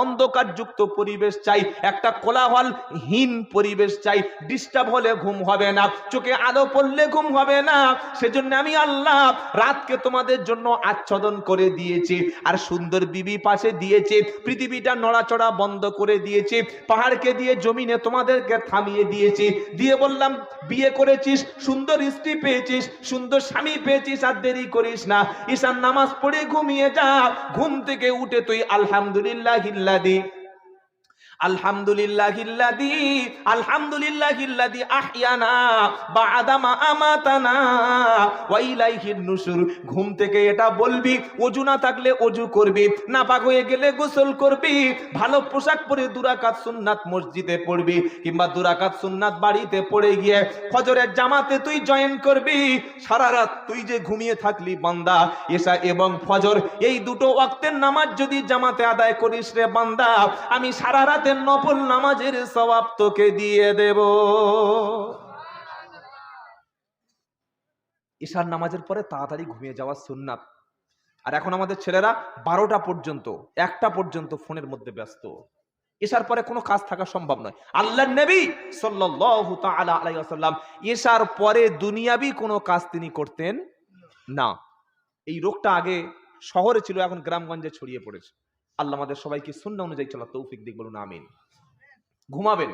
অন্ধকারযুক্ত পরিবেশ চাই, একটা কোলাহলহীন পরিবেশ চাই। ডিস্টার্ব হলে ঘুম হবে না, চোখে আলো পড়লে ঘুম হবে না। সেজন্য আমি আল্লাহ রাতকে তোমাদের জন্য আচ্ছাদন করে দিয়েছি, আর সুন্দর বিবি পাশে দিয়েছে, পৃথিবীটা নড়াচড়া বন্ধ করে দিয়েছে, পাহাড়কে দিয়ে জমিনে তোমাদেরকে থামিয়ে দিয়েছি, দিয়ে বললাম বিয়ে করেছিস, সুন্দর স্ত্রী পেয়েছিস, সুন্দর স্বামী পেয়েছিস, আর দেরি করিস না, ঈশার নামাজ পড়ে ঘুমিয়ে যা। ঘুম থেকে উঠে তুই আলহামদুলিল্লাহিল্লাযী আলহামদুলিল্লাহিল্লাযী আহইয়ানা বা'দা মা আমাতানা ওয়া ইলাইহিন নুশুর। ঘুম থেকে এটা বলবি, ওযু না থাকলে ওযু করবি, নাপাক হয়ে গেলে গোসল করবি, ভালো পোশাক পরে 2 রাকাত সুন্নাত মসজিদে পড়বি, কিংবা 2 রাকাত সুন্নাত বাড়িতে পড়ে গিয়ে ফজরের জামাতে তুই জয়েন করবি। সারা রাত তুই যে ঘুমিয়ে থাকলি বান্দা, এশা এবং ফজর এই দুটো ওয়াক্তের নামাজ যদি জামাতে আদায় করিস রে বান্দা, আমি সারা রাত নফল নামাজের সওয়াব তোকে দিয়ে দেব। ঈশার নামাজের পরে তাড়াতাড়ি ঘুমিয়ে যাওয়া সুন্নাত। আর এখন আমাদের ছেলেরা 12টা পর্যন্ত 1টা পর্যন্ত ফোনের মধ্যে ব্যস্ত। ঈশার পরে কোনো কাজ থাকা সম্ভব নয়। আল্লাহর নবী সাল্লাল্লাহু তাআলা আলাইহি ওয়াসাল্লাম ঈশার পরে দুনিয়াবি কোনো কাজ তিনি করতেন না। এই রোগটা আগে শহরে ছিল, এখন গ্রামগঞ্জে ছড়িয়ে পড়েছে। আল্লাহ আমাদের সবাইকে সুন্নাহ অনুযায়ী চলার তৌফিক দিক, বলুন আমিন। ঘুমাবেন,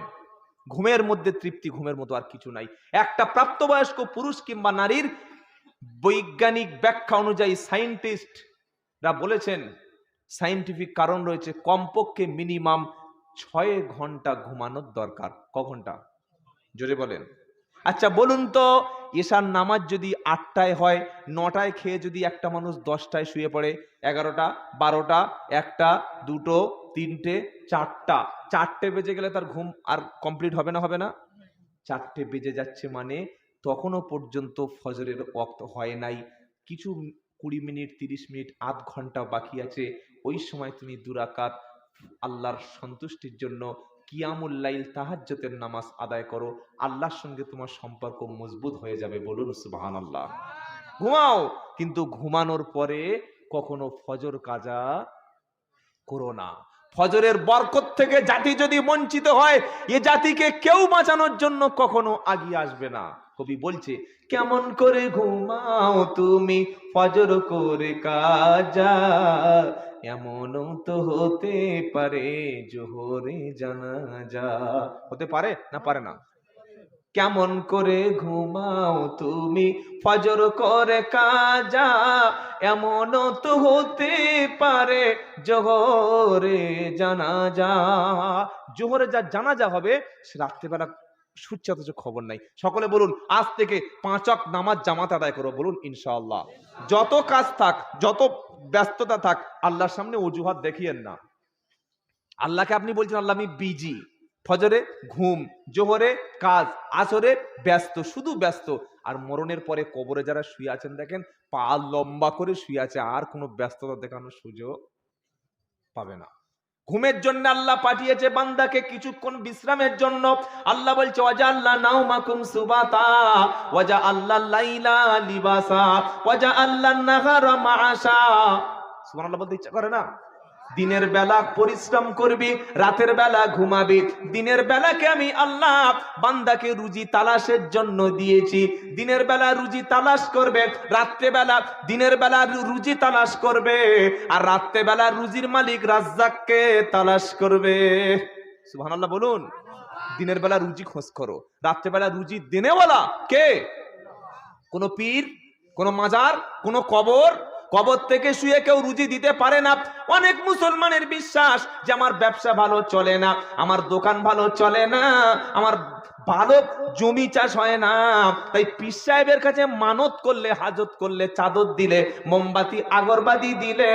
ঘুমের মধ্যে তৃপ্তি, ঘুমের মতো আর কিছু নাই। একটা প্রাপ্তবয়স্ক পুরুষ কিংবা নারীর বৈজ্ঞানিক ব্যাখ্যা অনুযায়ী সায়েন্টিস্টরা বলেছেন, সায়েন্টিফিক কারণ রয়েছে, কমপক্ষে মিনিমাম 6 ঘন্টা ঘুমানোর দরকার। ক ঘন্টা? জোরে বলেন। আচ্ছা বলুন তো, ঈশার নামাজ যদি 8টায় হয়, 9টায় খেয়ে যদি একটা মানুষ 10টায় শুয়ে পড়ে, 11টা, 12টা, 1টা, 2টো, 3টে, 4টে বেজে গেলে তার ঘুম আর কমপ্লিট হবে না? হবে না? 4টে বেজে যাচ্ছে মানে তখনও পর্যন্ত ফজরের ওয়াক্ত হয় নাই, কিছু 20 মিনিট, 30 মিনিট, আধ ঘন্টা বাকি আছে। ওই সময় তুমি 2 রাকাত আল্লাহর সন্তুষ্টির জন্য কিয়ামুল লাইল, তাহাজ্জুদের নামাজ আদায় করো, আল্লাহর সঙ্গে তোমার সম্পর্ক মজবুত হয়ে যাবে। বলুন সুবহানাল্লাহ। ঘুমাও, কিন্তু ঘুমানোর পরে কখনো ফজর কাজা করো না। ফজরের বরকত থেকে জাতি যদি বঞ্চিত হয়, এ জাতিকে কেউ বাঁচানোর জন্য কখনো আগিয়ে আসবে না। কবি বলছে, কেমন করে ঘুমাও তুমি ফজর করে কাজা, এমনও তো হতে পারে জোহরে জানাজা। হতে পারে না? পারে না? কেমন করে ঘুমাও তুমি ফজর করে কাজা, এমনও তো হতে পারে জোহরে জানাজা। জোহরে যা জানাজা হবে সে রাত্রিবেলা সূর্য অথচ খবর নাই। সকলে বলুন, আজ থেকে 5 ওয়াক্ত নামাজ জামাত আদায় করো। বলুন ইনশাআল্লাহ। যত কাজ থাক, যত ব্যস্ততা থাক, আল্লাহর সামনে অজুহাত দেখিয়েন না। আল্লাহকে আপনি বলছেন, আল্লাহ আমি বিজি, ফজরে ঘুম, জোহরে কাজ, আসরে ব্যস্ত, শুধু ব্যস্ত। আর মরণের পরে কবরে যারা শুয়ে আছেন দেখেন, পা লম্বা করে শুয়ে আছে, আর কোনো ব্যস্ততা দেখানোর সুযোগ পাবে না। ঘুমের জন্য আল্লাহ পাঠিয়েছে বান্দাকে কিছুক্ষণ বিশ্রামের জন্য। আল্লাহ বলছে, ওয়াজআল্লা নাওমাকুম সুবাতা ওয়াজআল্লা লাইলা লিবাসা ওয়াজআল্লা নাহারা মাআশা। সুবহানাল্লাহ বলতে ইচ্ছা করে না? দিনের বেলা পরিশ্রম করবি, রাতের বেলা ঘুমাবি। দিনের বেলাকে আমি আল্লাহ বান্দাকে রুজি তালাশের জন্য দিয়েছি। দিনের বেলা রুজি তালাশ করবে, রাত্রে বেলা দিনের বেলা রুজি তালাশ করবে, আর রাত্রে বেলা রুজির মালিক রাজ্জাককে তালাশ করবে। সুবহানাল্লাহ বলুন। দিনের বেলা রুজি খোঁজ করো, রাত্রে বেলা রুজি দেনেওয়ালা কে? কোন পীর, কোন মাজার, কোন কবর? কবর থেকে শুয়ে কেউ রুজি দিতে পারে না। অনেক মুসলমানের বিশ্বাস যে আমার ব্যবসা ভালো চলে না, আমার দোকান ভালো চলে না, আমার ভালো জমি চাষ হয় না, তাই পীর সাহেবের কাছে মানত করলে, হাজত করলে, চাদর দিলে, মোমবাতি আগরবাতি দিলে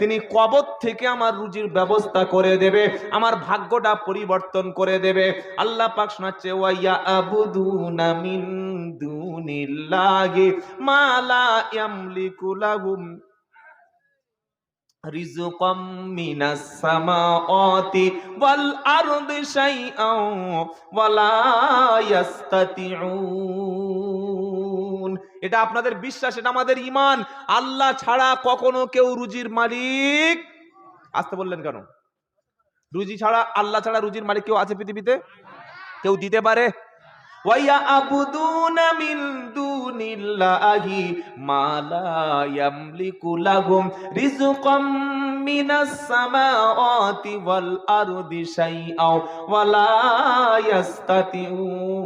তিনি কবর থেকে আমার রুজির ব্যবস্থা করে দেবে, আমার ভাগ্যটা পরিবর্তন করে দেবে। আল্লাহ পাক শোনাচ্ছে, ওয়া আবুদুনা মিন দুনিল্লাহি মা লা ইয়ামলিকু লাহুম রিজকাম মিনাস সামাওয়াতি ওয়াল আরদি শাইআন ওয়ালা ইয়াস্তাতিউন। এটা আপনাদের বিশ্বাস, এটা আমাদের ঈমান। আল্লাহ ছাড়া কখনো কেউ রুজির মালিক, আসতে বললেন কেন? রুজি ছাড়া, আল্লাহ ছাড়া রুজির মালিক কেউ আছে পৃথিবীতে? কেউ দিতে পারে? وَيَعْبُدُونَ مِن دُونِ اللَّهِ مَا لَا يَمْلِكُ لَهُمْ رِزْقًا مِنَ السَّمَاوَاتِ وَالْأَرْضِ شَيْئًا وَلَا يَسْتَطِيعُونَ।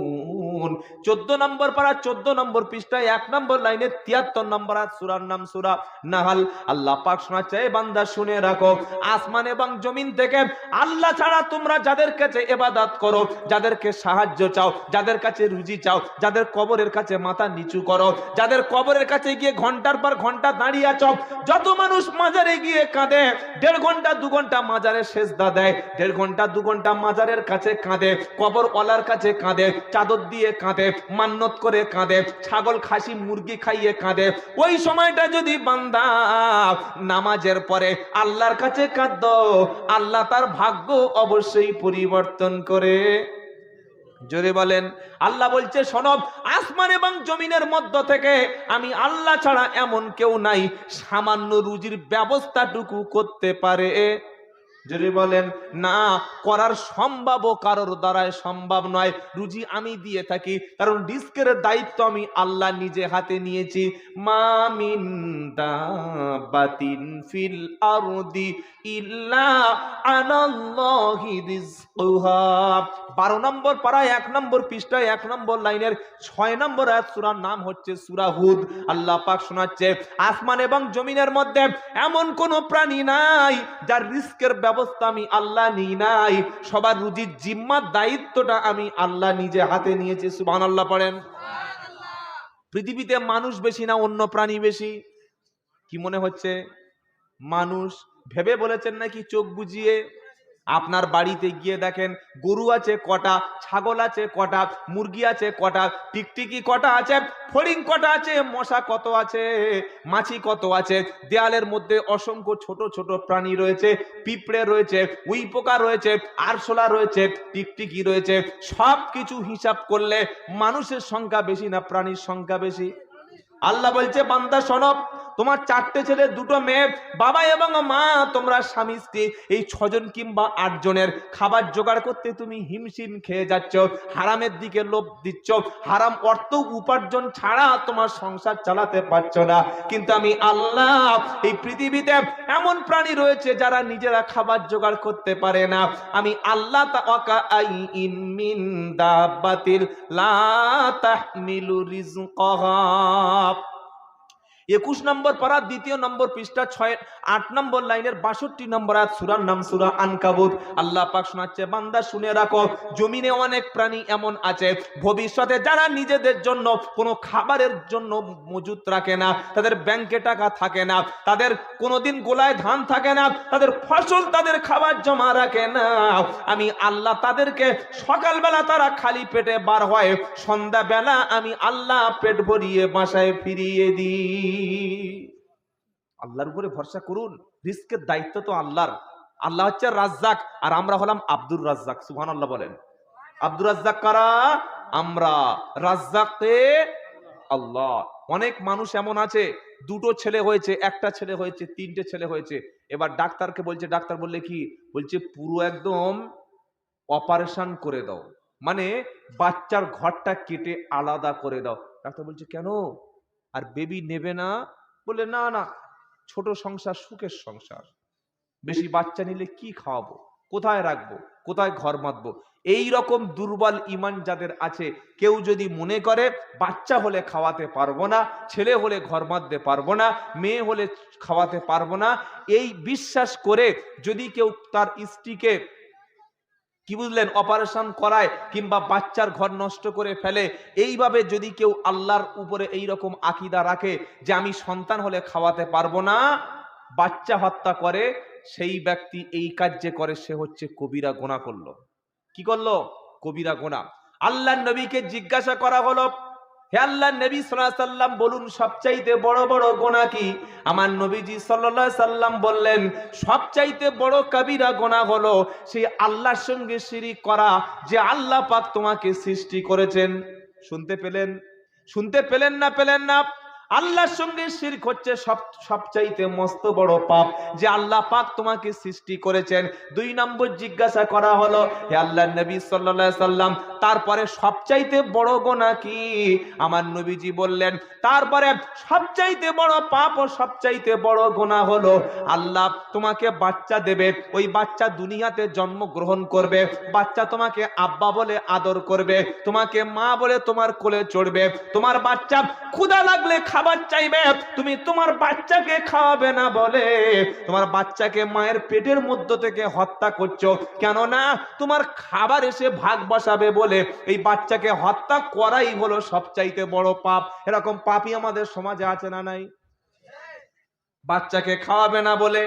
14 নম্বর পারা 14 নম্বর পৃষ্ঠায় 1 নম্বর লাইনে 73 নম্বর আয়াত, সূরার নাম সূরা নাহাল। আল্লাহ পাক শোনাচ্ছে, এই বান্দা শুনে রাখো, আসমান এবং জমিন থেকে আল্লাহ ছাড়া তোমরা যাদের কাছে ইবাদত করো, যাদেরকে সাহায্য চাও, যাদের কাছে রুজি চাও, যাদের কবরের কাছে মাথা নিচু করো, যাদের কবরের কাছে গিয়ে ঘন্টার পর ঘন্টা দাঁড়িয়ে আছো, যত মানুষ মাজারে গিয়ে কাঁদে, 1.5 ঘন্টা 2 ঘন্টা মাজারে সেজদা দেয়, 1.5 ঘন্টা 2 ঘন্টা মাজারের কাছে কাঁদে, কবর ওয়ালার কাছে কাঁদে, চাদর দিয়ে কাঁদে, মান্নত করে কাঁদে, ছাগল খাসি মুরগি খাইয়ে কাঁদে, ওই সময়টা যদি বান্দা নামাজের পরে আল্লাহর কাছে কাঁদো, আল্লাহ তার ভাগ্য অবশ্যই পরিবর্তন করে। জোরে বলেন। আল্লাহ বলছে, শোনো, আসমান এবং জমিনের মধ্য থেকে আমি আল্লাহ ছাড়া এমন কেউ নাই সামান্য রুজির ব্যবস্থাটুকু করতে পারে। যদি বলেন না, করার সম্ভব কারোর দ্বারাই সম্ভব নয়। রুজি আমি দিয়ে থাকি, কারণ রিস্কের দায়িত্ব আমি আল্লাহ নিজে হাতে নিয়েছি। মা মিন দাব্বাতিন ফিল আরদি ইল্লা আনাল্লাহি রিজকুহা। 12 নম্বর পারায় 1 নম্বর পৃষ্ঠায় 1 নম্বর লাইনের 6 নম্বর আয়াত, সূরার নাম হচ্ছে সূরা হুদ। আল্লাহ পাক শোনাচ্ছে, আসমান এবং জমিনের মধ্যে এমন কোন প্রাণী নাই যার রিস্কের ব্যবস্থা আমি আল্লাহ নিই নাই। সবার রুজির জিম্মার দায়িত্বটা আমি আল্লাহ নিজে হাতে নিয়েছি। সুবহানাল্লাহ পড়েন। পৃথিবীতে মানুষ বেশি না অন্য প্রাণী বেশি? কি মনে হচ্ছে? মানুষ। ভেবে বলেছেন নাকি চোখ বুজিয়ে? আপনার বাড়িতে গিয়ে দেখেন, গরু আছে কটা, ছাগল আছে কটা, মুরগি আছে কটা, টিকটিকি কটা আছে, ফড়িং কটা আছে, মশা কত আছে, মাছি কত আছে, দেয়ালের মধ্যে অসংখ্য ছোট ছোট প্রাণী রয়েছে, পিঁপড়ে রয়েছে, উই পোকা রয়েছে, আরশোলা রয়েছে, টিকটিকি রয়েছে। সব কিছু হিসাব করলে মানুষের সংখ্যা বেশি না প্রাণীর সংখ্যা বেশি? আল্লাহ বলছে, বান্দা শোনো, তোমার 4টে ছেলে 2টো মেয়ে, বাবা এবং মা, তোমরা স্বামী স্ত্রী, এই 6 জন কিংবা 8 জনের খাবার জোগাড় করতে তুমি হিমশিম খেয়ে যাচ্ছ, হারামের দিকে লোভ দিচ্ছ, হারাম অর্থ উপার্জন ছাড়া তোমার সংসার চালাতে পারছো না। কিন্তু আমি আল্লাহ, এই পৃথিবীতে এমন প্রাণী রয়েছে যারা নিজেরা খাবার জোগাড় করতে পারে না। আমি আল্লাহ তাআইন মিন দাব্বাতিল লা তাহমিলু রিজকাহা। 21 নম্বর পারা 2 নম্বর পৃষ্ঠা 8 নম্বর লাইনের 62 নম্বর আয়াত, সূরার নাম সূরা আনকাবুত। আল্লাহ পাক শোনাচ্ছে, বান্দা শুনে রাখো, জমিনে অনেক প্রাণী এমন আছে ভবিষ্যতে যারা নিজেদের জন্য কোনো খাবারের জন্য মজুদ রাখে না, তাদের ব্যাংকে টাকা থাকে না, তাদের কোনোদিন গোলায় ধান থাকে না, তাদের ফসল, তাদের খাবার জমা রাখে না। আমি আল্লাহ তাদেরকে সকালবেলা তারা খালি পেটে বার হয়, সন্ধ্যাবেলা আমি আল্লাহ পেট ভরিয়ে বাসায় ফিরিয়ে দিই। আল্লাহর উপরে ভরসা করুন, রিস্কের দায়িত্ব তো আল্লাহর। আল্লাহ হচ্ছে রাজ্জাক, আর আমরা হলাম আব্দুর রাজ্জাক। সুবহানাল্লাহ বলেন। আব্দুর রাজ্জাক কারা? আমরা। রাজ্জাকে আল্লাহ। অনেক মানুষ এমন আছে, 2টো ছেলে হয়েছে, 1টা ছেলে হয়েছে, 3টে ছেলে হয়েছে, এবার ডাক্তারকে বলছে, ডাক্তার বললে কি বলছে, পুরো একদম অপারেশন করে দাও, মানে বাচ্চার ঘরটা কেটে আলাদা করে দাও। ডাক্তার বলছে কেন, আর বেবি নেবে না? বলে না না, ছোট সংসার সুখের সংসার, বেশি বাচ্চা নিলে কি খাওয়াবো, কোথায় রাখবো, কোথায় ঘর বাঁধবো? এই রকম দুর্বল ঈমান যাদের আছে, কেউ যদি মনে করে বাচ্চা হলে খাওয়াতে পারবো না, ছেলে হলে ঘর বাঁধতে পারবো না, মেয়ে হলে খাওয়াতে পারবো না, এই বিশ্বাস করে যদি কেউ তার স্ত্রীকে কি বুঝলেন অপারেশন করায় কিংবা বাচ্চার ঘর নষ্ট করে ফেলে, এইভাবে যদি কেউ আল্লাহর উপরে এই রকম আকীদা রাখে যে আমি সন্তান হলে খাওয়াতে পারবো না, বাচ্চা হত্যা করে, সেই ব্যক্তি এই কাজ যে করে সে হচ্ছে কবিরা গুনাহ করলো। কি করলো? কবিরা গুনাহ। আল্লাহর নবীকে জিজ্ঞাসা করা হলো, হে আল্লাহর নবী সাল্লাল্লাহু আলাইহি সাল্লাম বলুন সবচাইতে বড় বড় গুনাহ কি? আমার নবীজি সাল্লাল্লাহু আলাইহি সাল্লাম বললেন, সবচাইতে বড় কবিরা গুনাহ হলো সেই আল্লাহর সঙ্গে শিরিক করা, যে আল্লাহ পাক তোমাকে সৃষ্টি করেছেন। শুনতে পেলেন? শুনতে পেলেন না পেলেন না? আল্লাহর সঙ্গে শিরক হচ্ছে সবচাইতে মস্ত বড় পাপ, যে আল্লাহ পাক তোমাকে সৃষ্টি করেছেন। 2 নম্বর জিজ্ঞাসা করা হলো, হে আল্লাহর নবী সাল্লাল্লাহু আলাইহি সাল্লাম, তারপরে সবচাইতে বড় গুনাহ কি? আমার নবীজি বললেন, তারপরে সবচাইতে বড় পাপ ও সবচাইতে বড় গুনাহ হলো আল্লাহ তোমাকে বাচ্চা দেবে, ওই বাচ্চা দুনিয়াতে জন্মগ্রহণ করবে, বাচ্চা তোমাকে আব্বা বলে আদর করবে, তোমাকে মা বলে তোমার কোলে চড়বে, তোমার বাচ্চা ক্ষুধা লাগলে খাবার চাইবে, তুমি তোমার বাচ্চাকে খাওয়াবে না বলে তোমার বাচ্চাকে মায়ের পেটের মধ্য থেকে হত্যা করছো, কেননা তোমার খাবার এসে ভাগ বসাবে বলে এই বাচ্চাকে হত্যা করাই হলো সবচাইতে বড় পাপ। এরকম পাপই আমাদের সমাজে আছে না নাই? বাচ্চাকে খাওয়াবে না বলে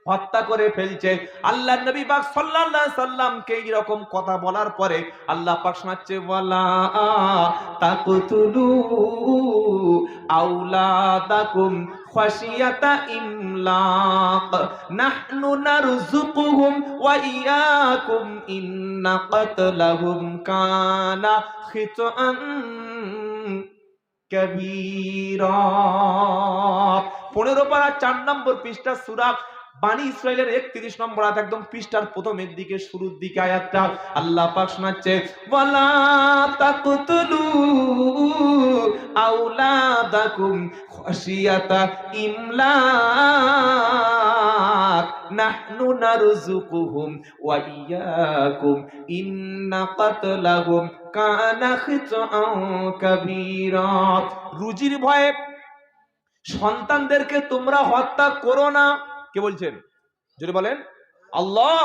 হত্যা করে ফেলছে। আল্লাহর নবী পাক সাল্লাল্লাহু আলাইহি সাল্লামকে এরকম কথা বলার পরে আল্লাহ পাক শোনাচ্ছে, ওয়ালা তাকতুলু আওলাদাকুম খাশিয়াতা ইমলাক নাহনু নারযুকুহুম ওয়া ইয়াকুম ইন্না কাতলাহুম কানা খিতআন কাবীরা। 15 পারা 4 নম্বর পৃষ্ঠা সূরা বানী ইসরাইলের 31 নম্বর আয়াত, একদম পৃষ্ঠার প্রথমের দিকে শুরুর দিকে আয়াতটা আল্লাহ পাক শোনাচ্ছে, ওয়ালা তাকতুলু আওলাদাকুম খাশিয়াতা ইমলাক নাহনু নারযুকুহুম ওয়া ইয়াকুম ইন্না কাতলাহুম কানা খিতআন কাবীরা। রুজির ভয়ে সন্তানদেরকে তোমরা হত্যা করো না। কে বলছেন? যদি বলেন আল্লাহ।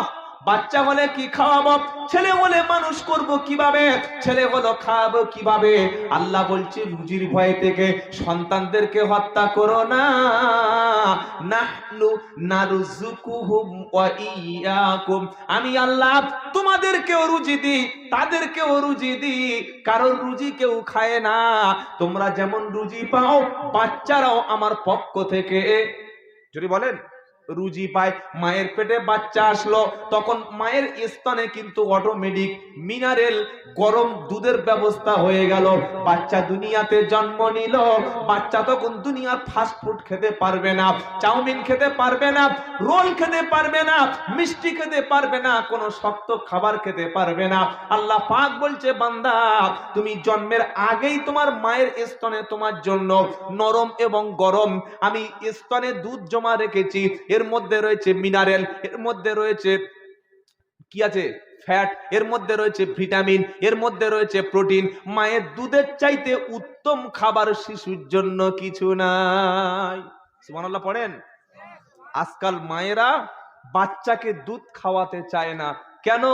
বাচ্চা হলে কি খাওয়াবো? ছেলে হলে মানুষ করব কিভাবে? ছেলে হলো খাওয়াবো কিভাবে? আল্লাহ বলছে রুজির ভয় থেকে সন্তানদেরকে হত্যা করো না। নাহনু নারযুকুহুম ওয়া ইয়াকুম, আমি আল্লাহ তোমাদেরকেও রুজি দিই, তাদেরকেও রুজি দিই, কারণ রুজি কেউ খায় না। তোমরা যেমন রুজি পাও, বাচ্চারাও আমার পক্ষ থেকে যদি বলেন রুজি পায়। মায়ের পেটে বাচ্চা আসলো, তখন মায়ের স্তনে কিন্তু অটোমেটিক মিনারেল গরম দুধের ব্যবস্থা হয়ে গেল। বাচ্চা দুনিয়াতে জন্ম নিল, বাচ্চা তখন দুনিয়ার ফাস্ট ফুড খেতে পারবে না, চাউমিন খেতে পারবে না, রোল খেতে পারবে না, মিষ্টি খেতে পারবে না, কোনো শক্ত খাবার খেতে পারবে না। আল্লাহ পাক বলছে, বান্দা তুমি জন্মের আগেই তোমার মায়ের স্তনে তোমার জন্য নরম এবং গরম আমি স্তনে দুধ জমা রেখেছি। এর মধ্যে রয়েছে মিনারেল, এর মধ্যে রয়েছে কি আছে ফ্যাট, এর মধ্যে রয়েছে ভিটামিন, এর মধ্যে রয়েছে প্রোটিন। মায়ের দুধের চাইতে উত্তম খাবার শিশুর জন্য কিছু নাই। সুবহানাল্লাহ পড়েন। আজকাল মায়েরা বাচ্চাকে দুধ খাওয়াতে চায় না, কেন?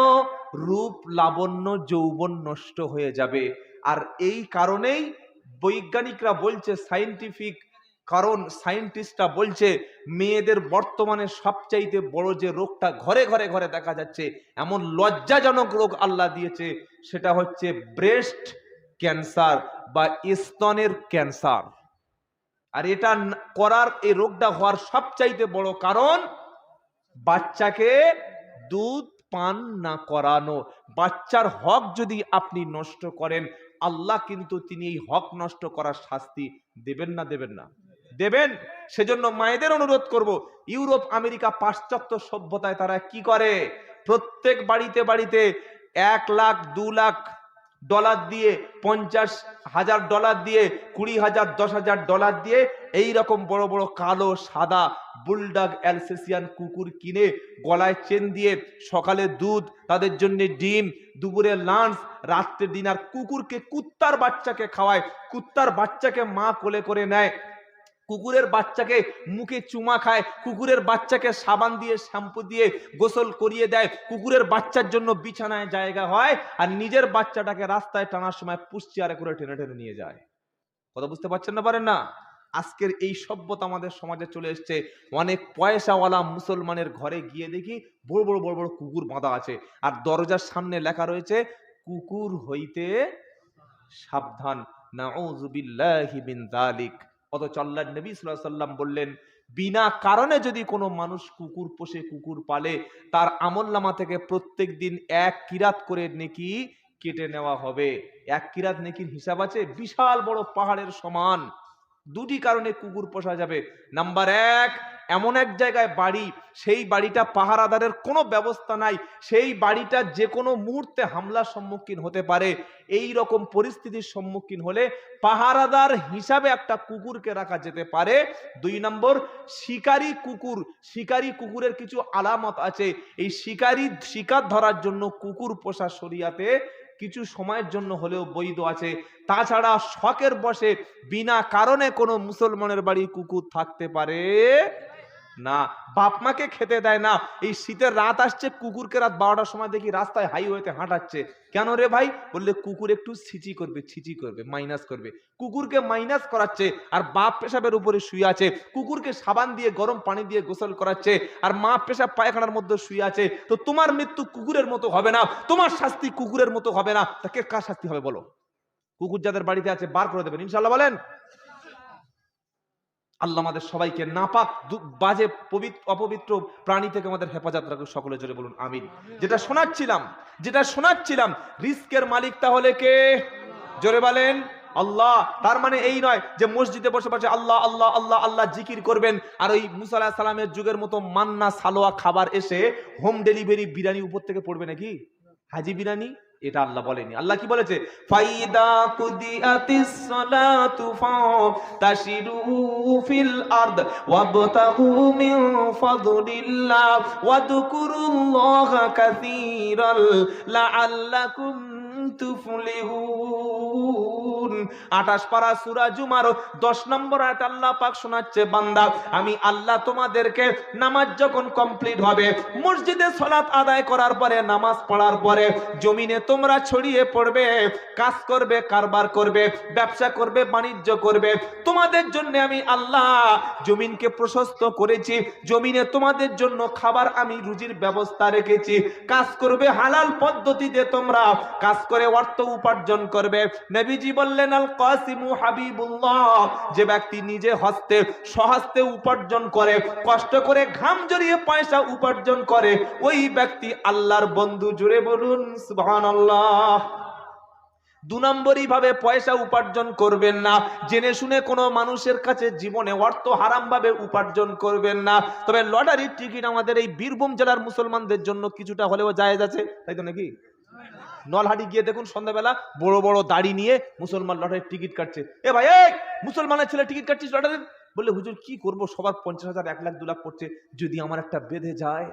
রূপ লাবণ্য যৌবন নষ্ট হয়ে যাবে। আর এই কারণেই বৈজ্ঞানিকরা বলছে, সায়েন্টিফিক কারণ, সায়েন্টিস্টরা বলছে মেয়েদের বর্তমানে সবচাইতে বড় যে রোগটা ঘরে ঘরে ঘরে দেখা যাচ্ছে, এমন লজ্জাজনক রোগ আল্লাহ দিয়েছে, সেটা হচ্ছে ব্রেস্ট ক্যান্সার বা স্তনের ক্যান্সার। আর এটা করার, এই রোগটা হওয়ার সবচাইতে বড় কারণ বাচ্চাকে দুধ পান না করানো। বাচ্চার হক যদি আপনি নষ্ট করেন, আল্লাহ কিন্তু তিনি এই হক নষ্ট করার শাস্তি দেবেন না? দেবেন না? দেবেন। সেজন্য মায়েদের অনুরোধ করব, ইউরোপ আমেরিকা পাশ্চাত্য সভ্যতায় তারা কি করে, প্রত্যেক বাড়িতে বাড়িতে 1 লাখ 2 লাখ ডলার দিয়ে, 50,000 ডলার দিয়ে, 20,000 10,000 ডলার দিয়ে এই রকম বড় বড় কালো সাদা বুলডগ অ্যালসেসিয়ান কুকুর কিনে গলায় চেন দিয়ে সকালে দুধ, তাদের জন্য ডিম, দুপুরে লাঞ্চ, রাত্রে ডিনার। কুকুরকে, কুত্তার বাচ্চাকে খাওয়ায়, কুত্তার বাচ্চাকে মা কোলে করে নেয়, কুকুরের বাচ্চাকে মুখে চুমা খায়, কুকুরের বাচ্চাকে সাবান দিয়ে শ্যাম্পু দিয়ে গোসল করিয়ে দেয়, কুকুরের বাচ্চার জন্য বিছানায় জায়গা হয়, আর নিজের বাচ্চাটাকে রাস্তায় টানার সময় পুশচেয়ারে করে টেনে টেনে নিয়ে যায়। কথা বুঝতে পারছেন না? পারেন না? আজকের এই সভ্যতা আমাদের সমাজে চলে এসছে। অনেক পয়সাওয়ালা মুসলমানের ঘরে গিয়ে দেখি বড় বড় বড় বড় কুকুর বাঁধা আছে, আর দরজার সামনে লেখা রয়েছে কুকুর হইতে সাবধান। নাউযু বিল্লাহি মিন যালিক। অথচ আল্লাহর নবী সাল্লাল্লাহু আলাইহি ওয়াসাল্লাম বললেন, বিনা কারণে যদি কোনো মানুষ কুকুর পোষে, কুকুর পালে, তার আমলনামা থেকে প্রত্যেক দিন 1 কিরাত করে নেকি কেটে নেওয়া হবে। 1 কিরাত নেকির হিসাব আছে বিশাল বড় পাহাড়ের সমান। দুটি কারণে কুকুর পোষা যাবে। নাম্বার এক, এমন এক জায়গায় বাড়ি, সেই বাড়িটা পাহারাদারের কোনো ব্যবস্থা নাই, সেই বাড়িটা যে কোনো মুহূর্তে হামলার সম্মুখীন হতে পারে। এই রকম পরিস্থিতির সম্মুখীন হলে পাহারাদার হিসাবে একটা কুকুরকে রাখা যেতে পারে। দুই নম্বর, শিকারী কুকুর, শিকারী কুকুরের কিছু আলামত আছে। এই শিকার ধরার জন্য কুকুর পোষা শরিয়াতে কিছু সময়ের জন্য হলেও বৈধ আছে। তাছাড়া শখের বশে বিনা কারণে কোনো মুসলমানের বাড়ি কুকুর থাকতে পারে না। বাপ মাকে খেতে দেয় না, এই শীতের রাত আসছে, কুকুরকে রাত 12টার সময় দেখি রাস্তায় হাইওয়েতে হাঁটাচ্ছে। কেন রে ভাই? বললে কুকুর একটু ছিচি করবে, মাইনাস করবে। কুকুরকে মাইনাস করাচ্ছে, আর বাপ পেশাবের উপরে শুয়ে আছে। কুকুরকে সাবান দিয়ে গরম পানি দিয়ে গোসল করাচ্ছে, আর মা পেশাব পায়খানার মধ্যে শুয়ে আছে। তো তোমার মৃত্যু কুকুরের মতো হবে না, তোমার শাস্তি কুকুরের মতো হবে না। তাকে কার শাস্তি হবে বলো? কুকুর যাদের বাড়িতে আছে বার করে দেবেন ইনশাআল্লাহ, বলেন। আল্লাহ আমাদের সবাইকে নাপাক বাজে অপবিত্র প্রাণী থেকে আমাদের হেফাজত রাখুন, সকলে জোরে বলুন আমিন। যেটা শোনাচ্ছিলাম, রিস্কের মালিক তাহলে কে? জোরে বলেন আল্লাহ। তার মানে এই নয় যে মসজিদে বসে বসে আল্লাহ আল্লাহ আল্লাহ আল্লাহ জিকির করবেন, আর ওই মুসা আলাইহিস সালামের যুগের মতো মান্না সালোয়া খাবার এসে হোম ডেলিভারি বিরিয়ানি উপর থেকে পড়বে নাকি? হাজি বিরিয়ানি, এটা আল্লাহ বলেনি। আল্লাহ কি বলেছে? ফাইদা কুদিয়াতিস সালাতু ফাতাশিরু ফিল আরদ ওয়াবতাগু মিন ফাদলিল্লাহ ওয়াযকুরুল্লাহা কাসীরান লাআল্লাকুম তুফলিহুন। 28 পারা সূরা জুমার 10 নম্বর আয়াত আল্লাহ পাক শোনাচ্ছে, বান্দা আমি আল্লাহ তোমাদেরকে নামাজ যখন কমপ্লিট হবে, মসজিদে সালাত আদায় করার পরে, নামাজ পড়ার পরে জমিনে তোমরা ছড়িয়ে পড়বে, কাজ করবে, কারবার করবে, ব্যবসা করবে, বাণিজ্য করবে। তোমাদের জন্য আমি আল্লাহ জমিনকে প্রশস্ত করেছি, জমিনে তোমাদের জন্য খাবার আমি রুজির ব্যবস্থা রেখেছি। কাজ করবে হালাল পদ্ধতিতে, তোমরা কাজ করে অর্থ উপার্জন করবে। নবীজি বললেন, আল কাসিমু হাবিবুল্লাহ, যে ব্যক্তি নিজে হস্তে স্বহস্তে উপার্জন করে, কষ্ট করে ঘাম জড়িয়ে পয়সা উপার্জন করে, ওই ব্যক্তি আল্লাহর বন্ধু। জুড়ে বলুন সুবহানাল্লাহ। 2 নম্বরই ভাবে পয়সা উপার্জন করবেন না, জেনে শুনে কোনো মানুষের কাছে জীবনে অর্থ হারাম ভাবে উপার্জন করবেন না। তবে লটারির টিকিট আমাদের এই বীরভূম জেলার মুসলমানদের জন্য কিছুটা হলেও জায়েজ আছে, তাই তো নাকি? নলহাটি গিয়ে দেখুন সন্ধ্যাবেলা বড় বড় দাড়ি নিয়ে মুসলমান লটারির টিকিট কাটছে। এ ভাই, এই মুসলমানের ছেলে টিকিট কাটছিস লটারির? বললে হুজুর কি করব, সবার 50,000, 1 লাখ, 2 লাখ পড়ছে, যদি আমার একটা বেঁধে যায়।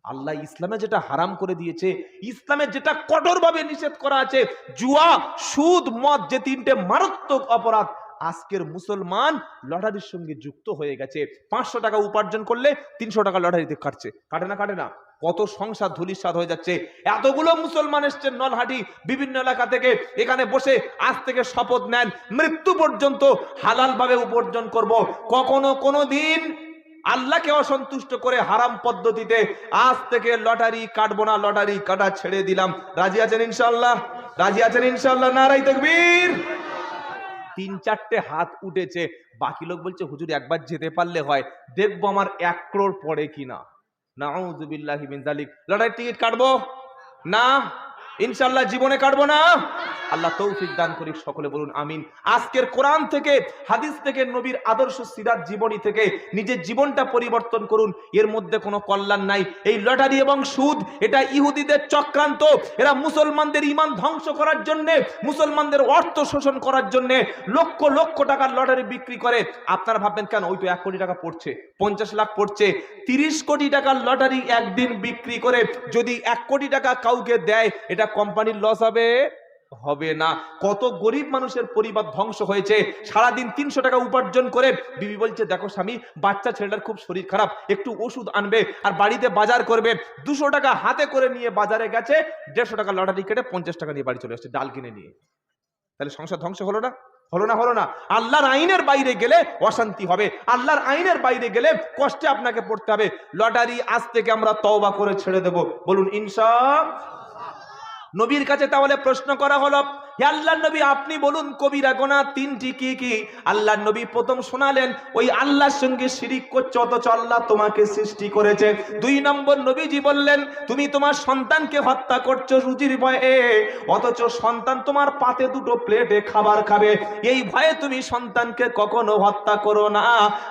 আল্লাহ ইসলামে যেটা হারাম করে দিয়েছে, ইসলামে যেটা কঠোরভাবে নিষেধ করা আছে, জুয়া, সুদ, মদ, যে 3টে মারাত্মক অপরাধ, আজকের মুসলমান লটারির সঙ্গে যুক্ত হয়ে গেছে। 500 টাকা উপার্জন করলে 300 টাকা লটারিতে কাটছে। কাটে না? কত সংসার ধূলিসাৎ হয়ে যাচ্ছে। এতগুলো মুসলমান এসছে নলহাটি বিভিন্ন এলাকা থেকে, এখানে বসে আজ থেকে শপথ নেন মৃত্যু পর্যন্ত হালাল ভাবে উপার্জন করব, কখনো কোনো দিন আল্লাহকে অসন্তুষ্ট করে হারাম পদ্ধতিতে আজ থেকে লটারি কাটবো না, লটারি কাটা ছেড়ে দিলাম। রাজি আছেন ইনশাআল্লাহ? রাজি আছেন ইনশাআল্লাহ? নারায়ে তাকবীর। 3-4টে হাত উঠেছে। বাকি লোক বলছে হুজুর একবার যেতে পারলে হয়, দেখবো আমার 1 crore পড়ে কিনা। নাউযুবিল্লাহি মিন যালিক। লটারি টিকিট কাটবো না ইনশাআল্লাহ, জীবনে কাটবো না। আল্লাহ তৌফিক দান করি, সকলে বলুন আমিন। আজকের কোরআন থেকে, হাদিস থেকে, নবীর আদর্শ সিরাত জীবনী থেকে নিজের জীবনটা পরিবর্তন করুন, এর মধ্যে কোনো কল্যাণ নাই। এই লটারি এবং সুদ, এটা ইহুদিদের চক্রান্ত। এরা মুসলমানদের ঈমান ধ্বংস করার জন্য, মুসলমানদের অর্থ শোষণ করার জন্য লক্ষ লক্ষ টাকার লটারি বিক্রি করে। আপনারা ভাববেন কেন, ওই তো 1 কোটি টাকা পড়ছে, 50 লাখ পড়ছে। 30 কোটি টাকার লটারি একদিন বিক্রি করে যদি 1 কোটি টাকা কাউকে দেয়, এটা কোম্পানির লস হবে না? কত গরিব মানুষের পরিবার ধ্বংস হয়েছে। সারাদিন 300 টাকা উপার্জন করে বিবি বলছে, দেখো স্বামী, বাচ্চা ছেলেটার খুব শরীর খারাপ, একটু ওষুধ আনবে, আর বাড়িতে বাজার করবে। 200 টাকা হাতে করে নিয়ে বাজারে গেছে, 150 টাকা লটারি কেটে 50 টাকা নিয়ে বাড়ি চলে আসছে ডাল কিনে নিয়ে। তাহলে সংসার ধ্বংস হলো না? হলো না? আল্লাহর আইনের বাইরে গেলে অশান্তি হবে, আল্লাহর আইনের বাইরে গেলে কষ্টে আপনাকে পড়তে হবে। লটারি আজ থেকে আমরা তওবা করে ছেড়ে দেব, বলুন ইনশাআল্লাহ। নবীর কাছে তাহলে প্রশ্ন করা হলো, হে আল্লাহর নবী আপনি বলুন কবিরা গুনাহ তিনটি কি কি? আল্লাহর নবী প্রথম শোনালেন ওই আল্লাহর সঙ্গে শিরিক করছো অথচ আল্লাহ তোমাকে সৃষ্টি করেছে। 2 নম্বর নবীজি বললেন তুমি তোমার সন্তানকে হত্যা করছো রুজির ভয়ে, অথচ সন্তান তোমার পাতে 2 প্লেটে খাবার খাবে, এই ভয়ে তুমি সন্তানকে কখনো হত্যা করো না।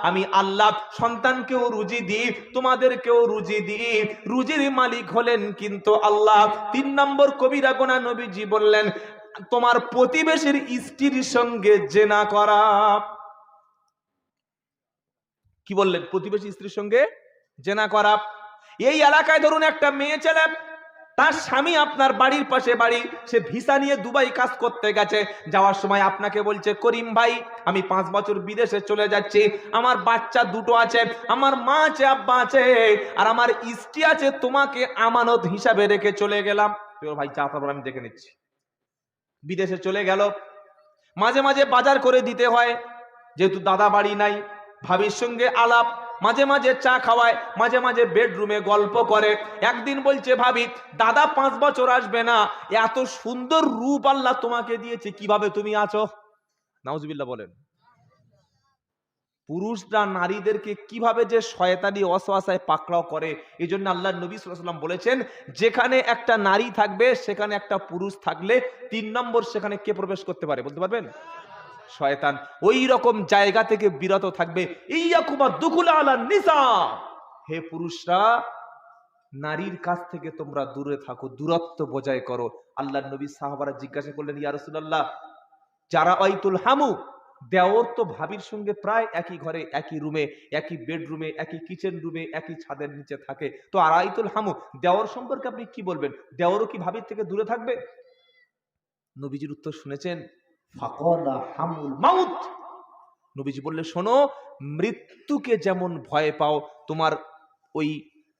আমি আল্লাহ সন্তানকেও রুজি দিই, তোমাদেরকেও রুজি দিই, রুজির মালিক হলেন কিন্তু আল্লাহ। 3 নম্বর কবিরা গুনাহ নবীজি বললেন তোমার প্রতিবেশীর স্ত্রীর সঙ্গে জেনা করা। কি বললেন? প্রতিবেশী স্ত্রীর সঙ্গে জেনা করা। এই এলাকায় ধরুন একটা মেয়ে ছেলে, তার স্বামী আপনার বাড়ির পাশে বাড়ি, সে ভিসা নিয়ে দুবাই কাজ করতে গেছে, যাওয়ার সময় আপনাকে বলছে করিম ভাই আমি 5 বছর বিদেশে চলে যাচ্ছি, আমার বাচ্চা 2 আছে, আমার মা আছে আব্বা আছে আর আমার স্ত্রী আছে, তোমাকে আমানত হিসাবে রেখে চলে গেলাম। ভাই যা তারপর আমি দেখে নিচ্ছি। বিদেশে চলে গেল, মাঝে মাঝে বাজার করে দিতে হয়, যেহেতু দাদা বাড়ি নাই, ভাবির সঙ্গে আলাপ, মাঝে মাঝে চা খাওয়ায়, মাঝে মাঝে বেডরুমে গল্প করে। একদিন বলছে ভাবি দাদা 5 বছর আসবে না, এত সুন্দর রূপ আল্লাহ তোমাকে দিয়েছে, কিভাবে তুমি আছো? নাউজুবিল্লাহ বলেন। পুরুষরা নারীদেরকে কিভাবে যে শয়তানি ওয়াসওয়াসায় পাকড়াও করে, এই জন্য আল্লাহর নবী সাল্লাল্লাহু আলাইহি ওয়াসাল্লাম বলেছেন যেখানে একটা নারী থাকবে সেখানে একটা পুরুষ থাকলে 3 নম্বর সেখানে কে প্রবেশ করতে পারে বলতে পারবেন? শয়তান। ওই রকম জায়গা থেকে বিরত থাকবে। ইয়াকুবা দুকুল আলা নিসা, হে পুরুষরা নারীর কাছ থেকে তোমরা দূরে থাকো, দূরত্ব বজায় করো। আল্লাহর নবী সাহাবারা জিজ্ঞাসা করলেন ইয়া রাসূলুল্লাহ যারা আইতুল হামু, দেওর তো ভাবির সঙ্গে প্রায় একই ঘরে, একই রুমে, একই বেডরুমে, একই কিচেন রুমে, একই ছাদের নিচে থাকে, তো আর আইতুল হামু দেওর সম্পর্কে আপনি কি বলবেন? দেওরও কি ভাবির থেকে দূরে থাকবে? নবীজির উত্তর শুনেছেন? ফাকালা হামুল মাউত। নবীজি বললেন শোনো, মৃত্যুকে যেমন ভয় পাও, তোমার ওই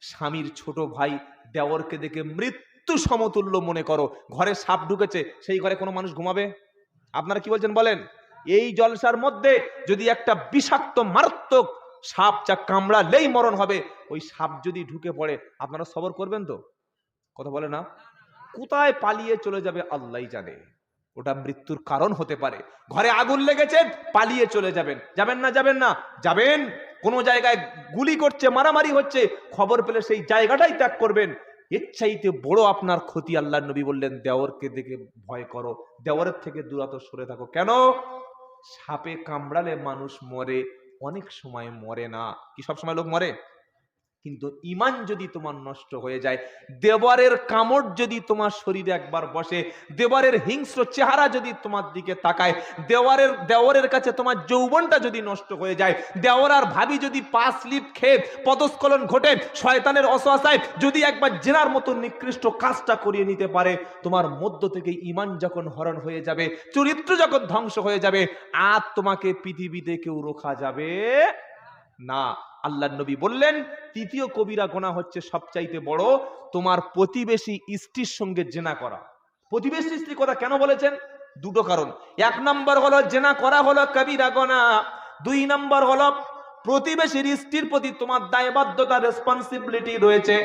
স্বামীর ছোট ভাই দেওরকে দেখে মৃত্যু সমতুল্য মনে করো। ঘরে সাপ ঢুকেছে, সেই ঘরে কোনো মানুষ ঘুমাবে? আপনারা কি বলছেন বলেন? এই জলসার মধ্যে যদি একটা বিষাক্ত মারাত্মক সাপ যা কামড়ালেই মরণ হবে, ওই সাপ যদি ঢুকে পড়ে আপনারা সবর করবেন তো? কথা বলে না? কোথায় পালিয়ে চলে যাবে আল্লাহই জানে। ওটা মৃত্যুর কারণ হতে পারে। ঘরে আগুন লেগেছে, পালিয়ে চলে যাবেন। যাবেন না? যাবেন না? যাবেন। কোন জায়গায় গুলি করছে, মারামারি হচ্ছে, খবর পেলে সেই জায়গাটাই ত্যাগ করবেন। এর চাইতে বড় আপনার ক্ষতি আল্লাহর নবী বললেন দেওরকে দেখে ভয় করো, দেওরের থেকে দূরত্ব সরে থাকো। কেন? সাপে কামড়ালে মানুষ মরে, অনেক সময় মরে না। কি সব সময় লোক মরে? কিন্তু ঈমান যদি তোমার নষ্ট হয়ে যায়, দেওয়ারের কামড় যদি তোমার শরীরে একবার বসে, দেওয়ারের হিংস্র চেহারা যদি তোমার দিকে তাকায়, দেওয়ারের কাছে তোমার যৌবনটা যদি নষ্ট হয়ে যায়, দেওয়ার আর ভাবি যদি পা স্লিপ খেয়ে পদস্খলন ঘটে, শয়তানের ওয়াসওয়াসায় যদি একবার জেনার মতো নিকৃষ্ট কাজটা করিয়ে নিতে পারে, তোমার মধ্য থেকে ঈমান যখন হরণ হয়ে যাবে, চরিত্র যখন ধ্বংস হয়ে যাবে, আর তোমাকে পৃথিবীতে কেউ রোখা যাবে না। আল্লাহর নবী বললেন তৃতীয় কবিরা গুনাহ হচ্ছে সবচাইতে বড়, তোমার প্রতিবেশী স্ত্রীর সঙ্গে জেনা করা। প্রতিবেশী স্ত্রী কথা কেন বলেছেন? 2টো কারণ। 1 নম্বর হলো জেনা করা হলো কবিরা গুনাহ, 2 নম্বর হলো প্রতিবেশীর স্ত্রীর প্রতি তোমার দায়বদ্ধতা, রেসপন্সিবিলিটি রয়েছে,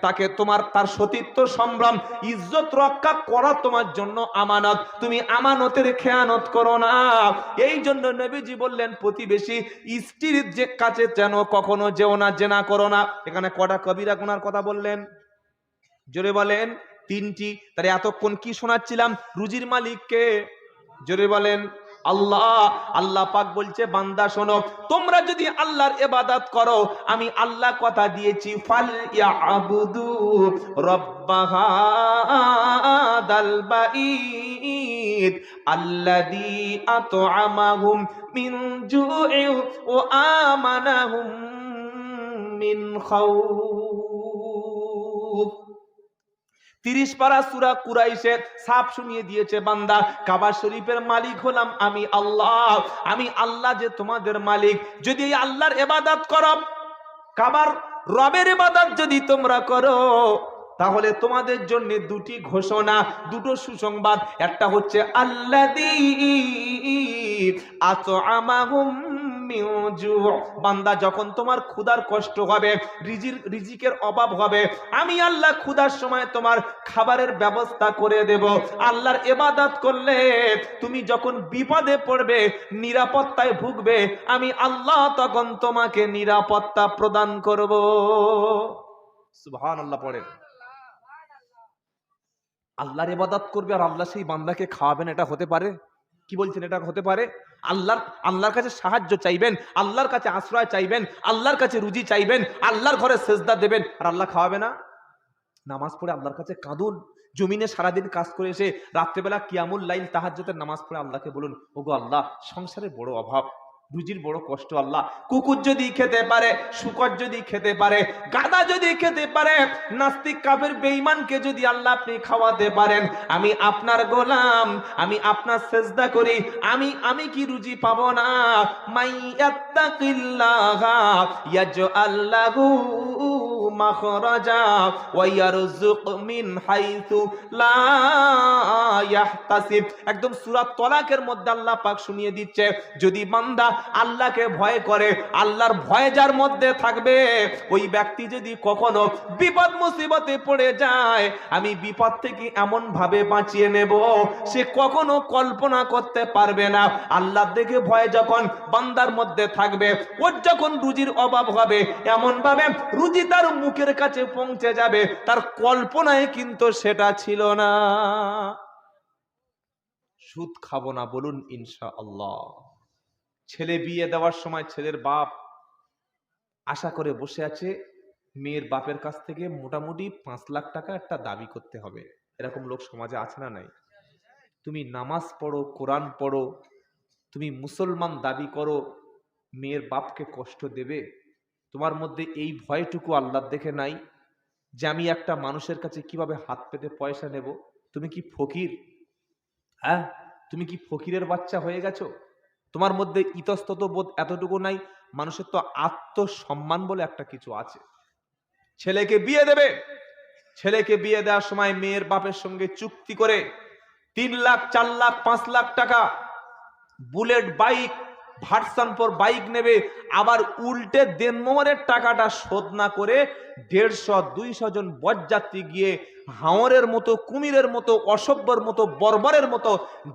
তাকে তোমার তার সতীত্ব সম্ভ্রম ইজ্জত রক্ষা করা তোমার জন্য আমানত, তুমি আমানতের খেয়ানত করো না। এই জন্য নবীজি বললেন প্রতিবেশী স্ত্রীর যে কাছে যেন কখনো যেও না, জেনা করো না। এখানে কটা কবিরা গুনার কথা বললেন? জোরে বলেন। 3টি। তাহলে এতক্ষণ কি শোনাচ্ছিলাম? রুজির মালিক কে? জোরে বলেন আল্লাহ। আল্লাহ পাক বলছে বান্দা শোনো, তোমরা যদি আল্লাহর ইবাদত করো, আমি আল্লাহ কথা দিয়েছি ফাল ইয়াবুদু রাব্বাহাদাল বাইত আল্লাযী আত'আমাহুম মিন জু'ইন ওয়া আমানাহুম মিন খাউফ। 30 পারা সূরা কুরাইশে সাফ শুনিয়ে দিয়েছে বান্দা, কাবা শরীফের মালিক হলাম আমি আল্লাহ। আমি আল্লাহ যে তোমাদের মালিক। যদি এই আল্লাহর ইবাদত করো, কাবার রবের ইবাদত যদি তোমরা করো, তাহলে তোমাদের জন্য 2টি ঘোষণা, 2টো সুসংবাদ। একটা হচ্ছে আল্লাযী আত'আমাহুম মিন জু', বান্দা যখন তোমার ক্ষুধার কষ্ট হবে, রিজিকের অভাব হবে, আমি আল্লাহ ক্ষুধার সময় তোমার খাবারের ব্যবস্থা করে দেব। আল্লাহর ইবাদত করলে তুমি যখন বিপদে পড়বে, নিরাপত্তায় ভুগবে, আমি আল্লাহ তখন তোমাকে নিরাপত্তা প্রদান করব। সুবহানাল্লাহ পড়েন। আল্লাহর ইবাদত করবে আর আল্লাহ সেই বান্দাকে খাওয়াবেন, এটা হতে পারে? কি বলছেন, এটা হতে পারে? আল্লাহর কাছে সাহায্য চাইবেন, আল্লাহর কাছে আশ্রয় চাইবেন, আল্লাহর কাছে রুজি চাইবেন, আল্লাহর ঘরে সেজদা দেবেন, আর আল্লাহ খাওয়াবে না? নামাজ পড়ে আল্লাহর কাছে কাঁদুন, জমিনে সারাদিন কাজ করে এসে রাত্রেবেলা কিয়ামুল লাইল তাহাজ্জুদের নামাজ পড়ে আল্লাহকে বলুন, ওগো আল্লাহ, সংসারে বড় অভাব, রুজির বড় কষ্ট, আল্লাহ কুকুর যদি খেতে পারে, শুকর যদি খেতে পারে, গাধা যদি খেতে পারে, নাস্তিক কাফের বেঈমানকে যদি আল্লাহ আপনি খাওয়াতে পারেন, আমি আপনার গোলাম, আমি আপনার সেজদা করি, আমি কি রুজি পাবো না? মাইয়াত্তাকিল্লাহা ইয়াজআল লাহু মাখরাজা ওয়া ইয়ারযুক মিন হাইথু লা ইয়াহতাসিব। একদম সূরা তলাকের মধ্যে আল্লাহ পাক শুনিয়ে দিচ্ছে, যদি বান্দা আল্লাহকে ভয় করে, আল্লাহর ভয় যার মধ্যে থাকবে, ওই ব্যক্তি যদি কখনো বিপদ মুসিবতে পড়ে যায়, আমি বিপদ থেকে এমন ভাবে বাঁচিয়ে নেব সে কখনো কল্পনা করতে পারবে না। আল্লাহ দেখে ভয় যখন বান্দার মধ্যে থাকবে, ওর যখন রুজির অভাব হবে, এমন ভাবে রুজি তার মুখের কাছে পৌঁছে যাবে, তার কল্পনায় কিন্তু সেটা ছিল না। সুদ খাবো না বলুন ইনশাআল্লাহ। ছেলে বিয়ে দেওয়ার সময় ছেলের বাপ আশা করে বসে আছে, মেয়ের বাপের কাছ থেকে মোটামুটি 5 লাখ টাকা একটা দাবি করতে হবে। এরকম লোক সমাজে আছে না নাই? তুমি নামাজ পড়ো, কোরআন পড়ো, তুমি মুসলমান দাবি করো, মেয়ের বাপকে কষ্ট দেবে? তোমার মধ্যে এই ভয়টুকু আল্লাহ দেখে নাই যে আমি একটা মানুষের কাছে কিভাবে হাত পেতে পয়সা নেব? তুমি কি ফকির? হ্যাঁ, তুমি কি ফকিরের বাচ্চা হয়ে গেছো? তোমার মধ্যে ইতস্তত বোধ এতটুকু নাই? মানুষের তো আত্মসম্মান বলে একটা কিছু আছে। ছেলেকে বিয়ে দেবে, ছেলেকে বিয়ে দেওয়ার সময় মেয়ের বাপের সঙ্গে চুক্তি করে 3 লাখ, 4 লাখ, 5 লাখ টাকা বুলেট বাইক, ভার্সন 4 বাইক নেবে, আবার উল্টে দেনমোহরের টাকাটা শোধ না করে 150-200 জন বরযাত্রী গিয়ে হাওরের মতো, কুমিরের মতো, অসভ্যর মতো, বর্বরের মতো,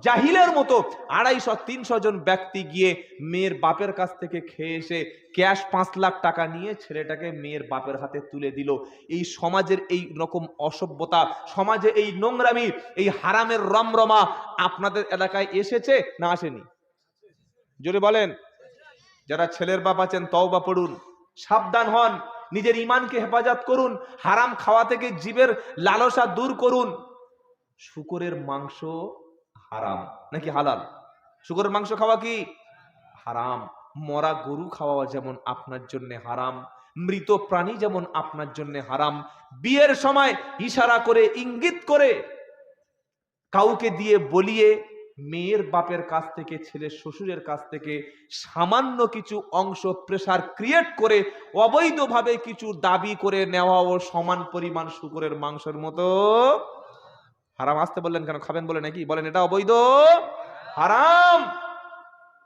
জাহিলের মতো 250-300 জন ব্যক্তি গিয়ে মেয়ের বাপের কাছ থেকে খেয়ে এসে ক্যাশ 5 লাখ টাকা নিয়ে ছেলেটাকে মেয়ের বাপের হাতে তুলে দিল। এই সমাজের এই রকম অসভ্যতা, সমাজে এই নোংরামি, এই হারামের রমরমা আপনাদের এলাকায় এসেছে না আসেনি? জোরে বলেন। যারা ছেলের বাপ আছেন তওবা পড়ুন, সাবধান হন, নিজের ঈমানকে হেফাজত করুন, হারাম খাওয়া থেকে জীবের লালসা দূর করুন। শুকরের মাংস হারাম নাকি হালাল? শুকরের মাংস খাওয়া কি হারাম? মরা গরু খাওয়া যেমন আপনার জন্য হারাম, মৃত প্রাণী যেমন আপনার জন্য হারাম। বিয়ের সময় ইশারা করে, ইঙ্গিত করে, কাউকে দিয়ে বলিয়ে মেয়ের বাপের কাছ থেকে, ছেলের শ্বশুরের কাছ থেকে সামান্য কিছু অংশ প্রেসার ক্রিয়েট করে অবৈধভাবে কিছু দাবি করে নেওয়া ও সমান পরিমাণ শুকরের মাংসের মতো হারাম। আসতে বললেন কেন? খাবেন বলে নাকি? বলেন এটা অবৈধ, হারাম।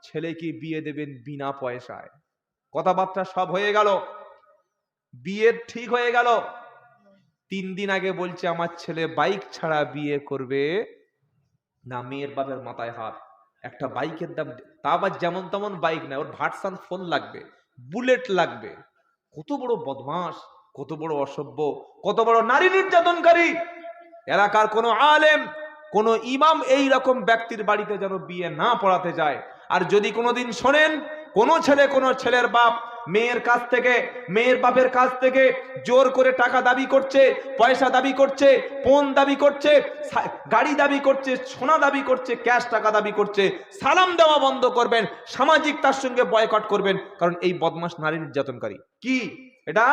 ছেলেকে বিয়ে দেবেন বিনা পয়সায়, কথাবার্তা সব হয়ে গেল, বিয়ে ঠিক হয়ে গেল। 3 দিন আগে বলছে আমার ছেলে বাইক ছাড়া বিয়ে করবে না, মেয়ের বাপের মাথায় হাত। একটা বাইকের দাম, তা আবার যেমন তেমন বাইক না, ওর ভার্সন 4 লাগবে, বুলেট লাগবে। কত বড় বদমাস, কত বড় অসভ্য, কত বড় নারী নির্যাতনকারী। এলাকার কোন আলেম, কোন ইমাম এই রকম ব্যক্তির বাড়িতে যেন বিয়ে না পড়াতে যায়। আর যদি কোনোদিন শোনেন কোন ছেলে, কোন ছেলের বাপ মেয়ের কাছ থেকে, মেয়ের বাপের কাছ থেকে জোর করে টাকা দাবি করছে, পয়সা দাবি করছে, ফোন দাবি করছে, গাড়ি দাবি করছে, সোনা দাবি করছে, ক্যাশ টাকা দাবি করছে, সালাম দেওয়া বন্ধ করবেন, সামাজিক তার সঙ্গে বয়কট করবেন। কারণ এই বদমাশ নারী নির্যাতনকারী। কি এটা?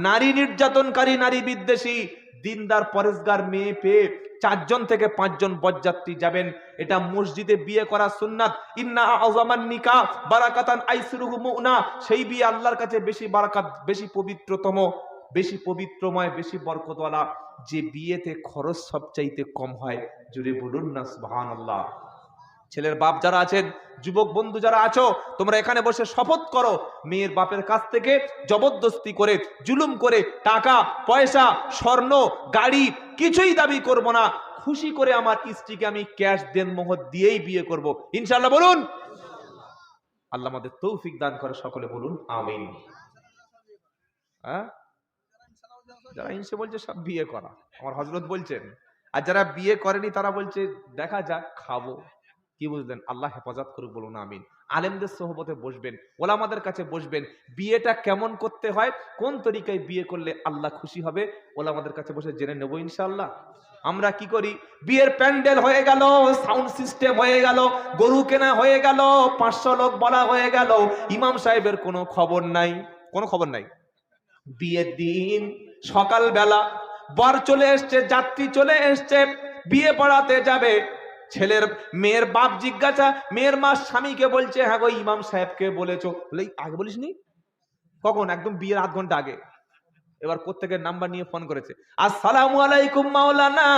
নারী নির্যাতনকারী, নারী বিদ্বেষী। দিনদার পরেশগার মেয়ে পেয়ে 4 জন থেকে 5 জন বরযাত্রী যাবেন। এটা মসজিদে বিয়ে করা সুন্নাত। ইন্না আযামান নিকাহ বারাকাতান আইসরুহু মুনা। সেই বিয়ে আল্লাহর কাছে বেশি বারাকাত, বেশি পবিত্রতম, বেশি পবিত্রময়, বেশি বরকতওয়ালা। যে বিয়েতে খরচ সবচাইতে কম হয়, জুড়ে বলুন না সুবহানাল্লাহ। ছেলের বাপ যারা আছেন, যুবক বন্ধু যারা আছো, তোমরা এখানে বসে শপথ করো মেয়ের বাপের কাছ থেকে জবরদস্তি করে, জুলুম করে টাকা পয়সা স্বর্ণ গাড়ি কিছুই দাবি করব না, খুশি করে আমার স্ত্রীকে আমি ক্যাশ দেন মোহর দিয়েই বিয়ে করব, ইনশাআল্লাহ বলুন। আল্লাহ আমাদের তৌফিক দান করে, সকলে বলুন আমিন। হ্যাঁ, যারা ইনসে বলছে সব বিয়ে করা, আমার হযরত বলছেন, আর যারা বিয়ে করেনি তারা বলছে দেখা যাক খাবো। কি বুঝলেন? আল্লাহ হেফাজত করুক, বলুন আমিন। আলেমদের সোহবতে বসবেন, ওলামাদের কাছে বসবেন, বিয়েটা কেমন করতে হয়, কোন তরিকায় বিয়ে করলে আল্লাহ খুশি হবে, ওলামাদের কাছে বসে জেনে নেবো ইনশাআল্লাহ। আমরা কি করি, বিয়ের প্যান্ডেল হয়ে গেল, সাউন্ড সিস্টেম হয়ে গেল, গরু কেনা হয়ে গেল, 500 লোক বলা হয়ে গেল, ইমাম সাহেবের কোনো খবর নাই, কোনো খবর নাই। বিয়ের দিন সকালবেলা বর চলে এসছে, যাত্রী চলে এসছে, বিয়ে পড়াতে যাবে, ছেলের মেয়ের বাপ জিজ্ঞাসা, মেয়ের মা স্বামীকে বলছে, হ্যাঁ গো ইমাম সাহেবকে বলেছো। বলে আগে বলিসনি? কখন? একদম বিয়ের আধ ঘন্টা আগে। এবার প্রত্যেকের নাম্বার নিয়ে ফোন করেছে, আসসালামু আলাইকুম মাওলানা,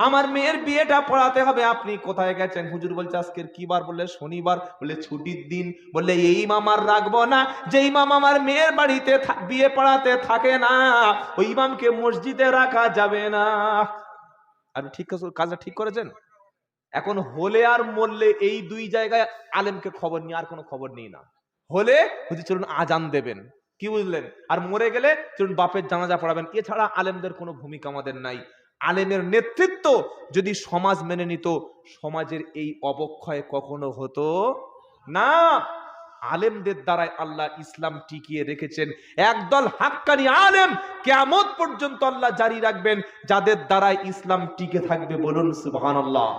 আমার মেয়ের বিয়েটা পড়াতে হবে, আপনি কোথায় গেছেন? হুজুর বলছে আজকের কি বার? বললে শনিবার। বললে ছুটির দিন। বললে এই ইমাম আর রাখবো না, যে ইমাম আমার মেয়ের বাড়িতে বিয়ে পড়াতে থাকে না, ওই ইমামকে মসজিদে রাখা যাবে না। আপনি ঠিক কাজটা ঠিক করেছেন। এখন হলে আর মরলে এই দুই জায়গায় আলেমকে খবর নিয়ে, আর কোনো খবর নেই না। হলে হুজুর চলুন আজান দেবেন, কি বুঝলেন, আর মরে গেলে চলুন বাপের জানাজা পড়াবেন, এছাড়া আলেমদের কোনো ভূমিকা আমাদের নাই। আলেমের নেতৃত্ব যদি সমাজ মেনে নিত, সমাজের এই অবক্ষয় কখনো হতো না। আলেমদের দ্বারাই আল্লাহ ইসলাম টিকিয়ে রেখেছেন। একদল হাক্কানি আলেম কিয়ামত পর্যন্ত আল্লাহ জারি রাখবেন, যাদের দ্বারাই ইসলাম টিকে থাকবে, বলুন সুবহানাল্লাহ।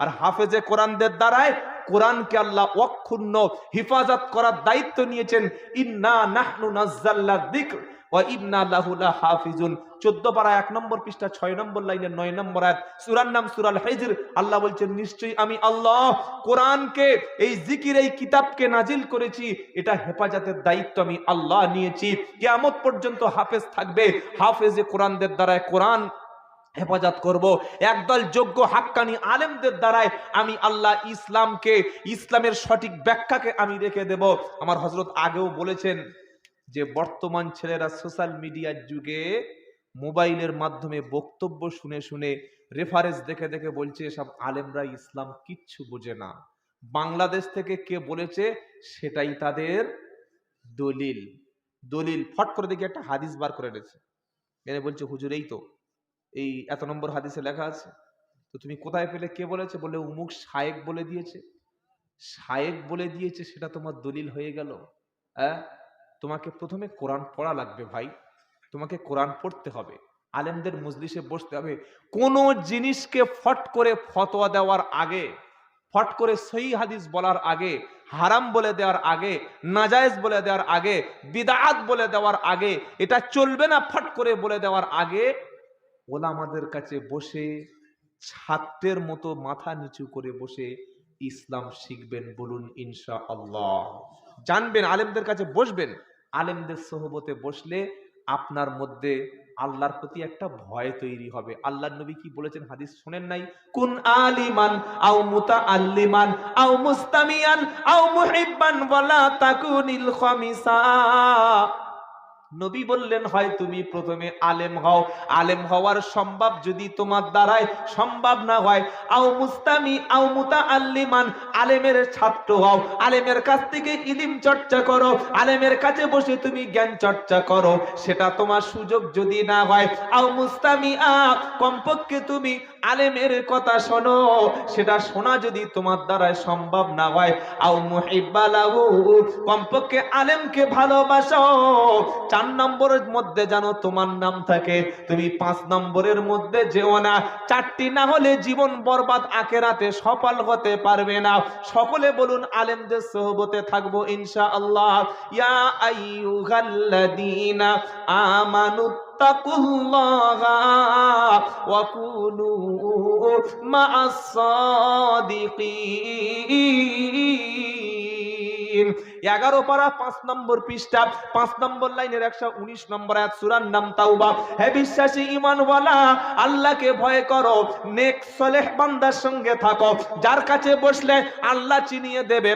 আর হাফেজে কোরআনদের দ্বারাই কোরআনকে আল্লাহ অক্ষুণ্ণ হিফাজত করার দায়িত্ব নিয়েছেন। ইন্না নাহনু নাযালনা যিকর ওয়া ইন্না লাহু লাহাফিজুন। 14 পারা 1 নম্বর পৃষ্ঠা 6 নম্বর লাইনের 9 নম্বর আয়াত, সূরার নাম সূরাল হিজর। আল্লাহ বলছেন নিশ্চয়ই আমি আল্লাহ কোরআনকে, এই জিকির, এই কিতাবকে নাজিল করেছি, এটা হেফাজতের দায়িত্ব আমি আল্লাহ নিয়েছি। কিয়ামত পর্যন্ত হাফেজ থাকবে, হাফেজে কোরআনদের দ্বারা কোরআন হেফাজত করব। একদল যোগ্য হাক্কানি আলেমদের দ্বারাই আমি আল্লাহ ইসলামকে, ইসলামের সঠিক ব্যাখ্যাকে আমি রেখে দেব। আমার হযরত আগেও বলেছেন যে বর্তমান ছেলেরা সোশ্যাল মিডিয়ার যুগে মোবাইলের মাধ্যমে বক্তব্য শুনে শুনে, রেফারেন্স দেখে দেখে বলছে সব আলেমরা ইসলাম কিচ্ছু বোঝে না। বাংলাদেশ থেকে কে বলেছে সেটাই তাদের দলিল। দলিল ফট করে দেখি একটা হাদিস বার করে এনেছে, এনে বলছে হুজুর এই তো এই এত নম্বর হাদিসে লেখা আছে। তো তুমি কোথায় পেলে? কে বলেছে? বলে উমুক শায়েক বলে দিয়েছে। শায়েক বলে দিয়েছে সেটা তোমার দলিল হয়ে গেল? তোমাকে প্রথমে কোরআন পড়া লাগবে ভাই, তোমাকে কোরআন পড়তে হবে, আলেমদের মজলিসে বসতে হবে। কোন জিনিসকে ফট করে ফতোয়া দেওয়ার আগে, ফট করে সহি হাদিস বলার আগে, হারাম বলে দেওয়ার আগে, নাজায়েজ বলে দেওয়ার আগে, বিদআত বলে দেওয়ার আগে, এটা চলবে না ফট করে বলে দেওয়ার আগে ওলামাদের কাছে বসে ছাত্রের মতো মাথা নিচু করে বসে ইসলাম শিখবেন, বলুন ইনশাআল্লাহ। জানবেন, আলেমদের কাছে বসবেন, আলেমদের সোহবতে বসলে আপনার মধ্যে আল্লাহর প্রতি একটা ভয় তৈরি হবে। আল্লাহর নবী কি বলেছেন হাদিস শোনেন নাই? কুন আলিমান আও মুতাআল্লিমান আও মুস্তামিয়ান আও মুহিব্বান ওয়ালা তাকুনিল খামিসা। নবী বললেন হয় তুমি প্রথমে আলেম হও, আলেম হওয়ার সম্ভব যদি তোমার দ্বারাই সম্ভব না হয়, আও মুস্তামি আও মুতাআল্লিমান, আলেমের ছাত্র হও, আলেমের কাছ থেকে ইলম চর্চা করো, আলেমের কাছে বসে তুমি জ্ঞান চর্চা করো, সেটা তোমার সুযোগ যদি না হয়, আও মুস্তামিআ, কমপক্ষে তুমি আলেমের কথা শোনো, সেটা শোনা যদি তোমার দ্বারাই সম্ভব না হয়, আও মুহিব্বা লাহু, কমপক্ষে আলেমকে ভালোবাসো। 4 নম্বরের মধ্যে জানো তোমার নাম থাকে, তুমি 5 নম্বরের মধ্যে যেও না। 4টি না হলে জীবন বরবাদ, আখিরাতে সফল হতে পারবে না। সকলে বলুন আলেমদের সোহবতে থাকবো ইনশাআল্লাহ। ইয়া আইয়ুহাল্লাযীনা আমানু তাকুল্লাহা ওয়া কুনু মা'আস সাদিকিন। মুত্তাকিন। 11 পারা 5 নম্বর পৃষ্ঠা 5 নম্বর লাইনের 119 নম্বর আয়াত, সূরার নাম তাওবা। হে বিশ্বাসী ঈমানওয়ালা, আল্লাহকে ভয় করো, নেক সালেহ বান্দার সঙ্গে থাকো, যার কাছে বসলে আল্লাহ চিনিয়ে দেবে,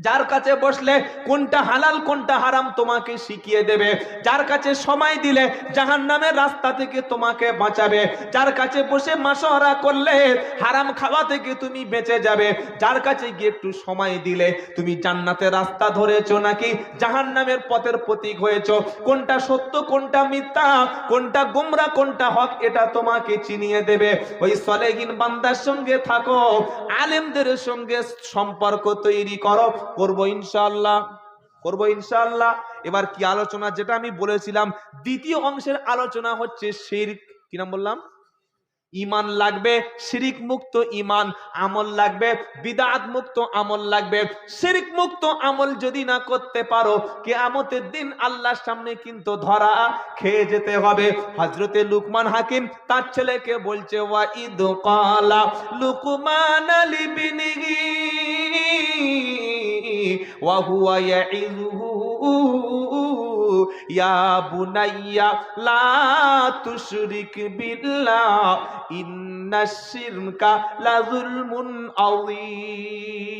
যার কাছে বসলে কোনটা হালাল কোনটা হারাম তোমাকে শিখিয়ে দেবে, যার কাছে সময় দিলে জাহান্নামের রাস্তা থেকে তোমাকে বাঁচাবে, যার কাছে বসে মাশওয়ারা করলে হারাম খাওয়া থেকে তুমি বেঁচে যাবে, যার কাছে গিয়ে একটু সময় দিলে তুমি জান্নাতের রাস্তা ধরেছো নাকি জাহান্নামের পথের প্রতীক হয়েছো, কোনটা সত্য কোনটা মিথ্যা, কোনটা গোমরা কোনটা হক, এটা তোমাকে চিনিয়ে দেবে। ওই সলেহীন বান্দার সঙ্গে থাকো, আলেমদের সঙ্গে সম্পর্ক তৈরি করো। করবো ইনশাআল্লাহ, করবো ইনশাআল্লাহ। এবার কি আলোচনা, যেটা আমি বলেছিলাম দ্বিতীয় অংশের আলোচনা হচ্ছে শিরক। কি নাম বললাম? ঈমান লাগবে শিরক মুক্ত ঈমান, আমল লাগবে বিদআত মুক্ত আমল লাগবে। শিরক মুক্ত আমল যদি না করতে পারো, কিয়ামতের দিন আল্লাহর সামনে কিন্তু ধরা খেয়ে যেতে হবে। হযরতে লুকমান হাকিম তার ছেলেকে বলছে, ওয়া ইদ ক্বালা লুকমান লিবনিহি ওয়া হুয়া ইয়াইযুহু ইয়া বুনাইয়া লা তুশরিক বিল্লাহ ইন্নাশ শিরকা লাযুলমুন আযীম।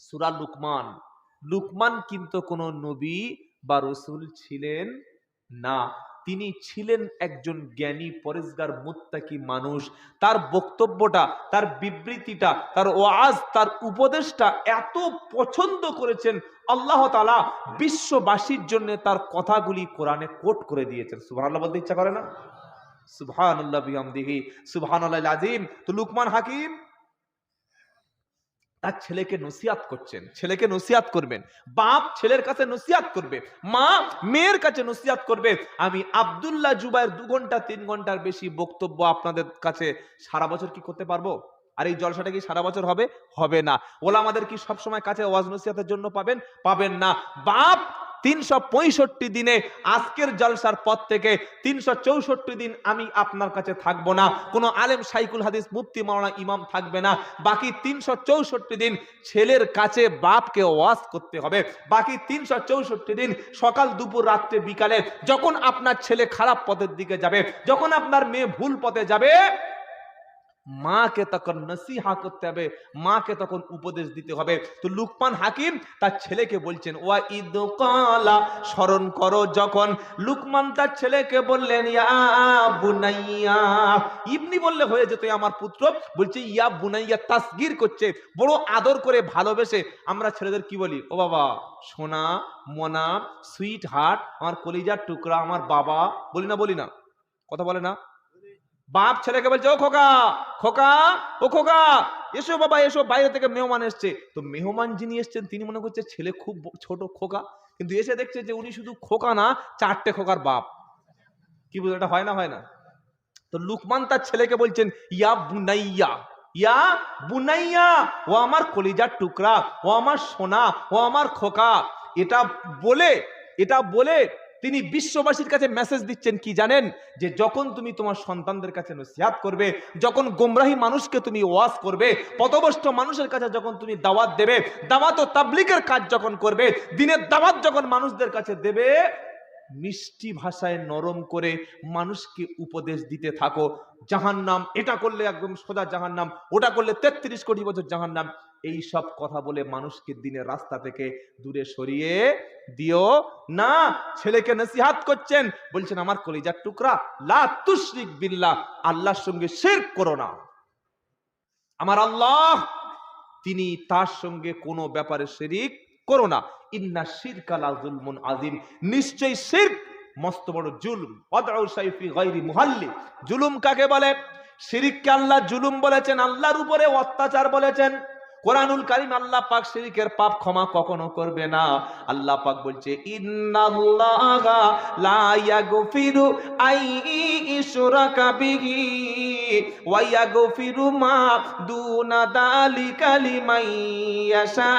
সূরা লুকমান। লুকমান কিন্তু কোন নবী বা রাসূল ছিলেন না, তিনি ছিলেন একজন জ্ঞানী পরেজগার মুত্তাকি মানুষ। তার বক্তব্যটা, তার বিবৃতিটা, তার ওয়াজ, তার উপদেশটা এত পছন্দ করেছেন আল্লাহ তাআলা, বিশ্ববাসীর জন্য তার কথাগুলি কোরআনে কোট করে দিয়েছেন। সুবহানাল্লাহ বলতে ইচ্ছা করে না? সুবহানাল্লাহ বিহামদিহি সুবহানাল্লাহিল আযীম। তো লুকমান হাকিম তার ছেলেকে নসিহত করছেন, ছেলেকে নসিহত করবেন, বাপ ছেলের কাছে নসিহত করবে, মা মেয়ের কাছে নসিহত করবে। আমি আব্দুল্লাহ জুবায়ের 2 ঘন্টা 3 ঘন্টার বেশি বক্তব্য আপনাদের কাছে সারা বছর কি করতে পারবো? আর এই জলসাটা কি সারা বছর হবে? হবে না। ওলামাদের কি সব সময় কাছে ওয়াজ নসিহতের জন্য পাবেন? পাবেন না। বাপ 365 দিনে আজকের জলসার পর থেকে 364 দিন আমি আপনার কাছে থাকবো না, কোনো আলেম শাইখুল হাদিস মুফতি মাওলানা ইমাম থাকবে না। বাকি 364 দিন ছেলের কাছে বাপকে ওয়াজ করতে হবে। বাকি 364 দিন সকাল দুপুর রাত্রে বিকালে যখন আপনার ছেলে খারাপ পথের দিকে যাবে, যখন আপনার মেয়ে ভুল পথে যাবে, মাকে তখন নসিহা করতে হবে, মাকে তখন উপদেশ দিতে হবে। তো লুকমান হাকিম তার ছেলেকে বলছেন, ওয়া ইদ ক্বালা, স্মরণ করো যখন লুকমান তার ছেলেকে বললেন, ইয়া বুনাইয়া, ইবনি বললে হয়ে যেত আমার পুত্র, বলছে ইয়া বুনাইয়া, তাসগীর করছে, বড় আদর করে ভালোবেসে। আমরা ছেলেদের কি বলি? ও বাবা, সোনা, মনা, সুইট হার্ট, আমার কলিজার টুকরা, আমার বাবা, বলি না? বলি না? কথা বলে না? বাপ ছেলেকে বলছে, ও খোকা, খোকা, ও খোকা, এসো বাবা এসো, বাইরে থেকে মেহমান এসছে। তো মেহমান যিনি এসছেন তিনি মনে করছে ছেলে খুব ছোট খোকা, কিন্তু এসে দেখছে যে উনি শুধু খোকা না, 4টে খোকার বাপ। কি বুঝলো? এটা হয় না? হয় না? তো লুকমান তার ছেলেকে বলছেন, ইয়া বুনাইয়া, ইয়া বুনাইয়া, ও আমার কলিজার টুকরা, ও আমার সোনা, ও আমার খোকা। এটা বলে তিনি বিশ্ববাসীর কাছে মেসেজ দিচ্ছেন কি জানেন? যে যখন তুমি তোমার সন্তানদের কাছে নসিহত করবে, যখন গোমরাহী মানুষকে তুমি ওয়াজ করবে, পথভ্রষ্ট মানুষের কাছে যখন তুমি দাওয়াত দেবে, দাওয়াত ও তাবলীগের কাজ যখন করবে, দ্বীনের দাওয়াত যখন মানুষদের কাছে দেবে, মিষ্টি ভাষায় নরম করে মানুষকে উপদেশ দিতে থাকো। জাহান্নাম, এটা করলে একদম সোজা জাহান্নাম, ওটা করলে 33 কোটি বছর জাহান্নাম, এই সব কথা বলে মানুষকে দ্বীনের রাস্তা থেকে দূরে সরিয়ে দিও না। ছেলেকে নসিহত করছেন, বলছেন আমার কলিজার টুকরা, লা তুশরিক বিল্লাহ, আল্লাহর সঙ্গে শিরক করো না। আমার আল্লাহ, তিনি তার সঙ্গে কোনো ব্যাপারে শিরক করো না। ইন্না শিরকা লাযুলমুন আযীম, নিশ্চয়ই শিরক মস্ত বড় জুলুম। ওয়াদউ শাইফি গায়রি মুহাল্লি, জুলুম কাকে বলে? শিরককে আল্লাহ জুলুম বলেছেন, আল্লাহর উপরে অত্যাচার বলেছেন। কোরআনুল কারীম আল্লাহ পাক শিরকের পাপ ক্ষমা কখনো করবে না। আল্লাহ পাক বলছে, ইন্নাল্লাহা লা ইয়াগফিরু আই ইশরাকা বিহি ওয়া ইয়াগফিরু মা দুনা যালিকা লিমান ইয়াশা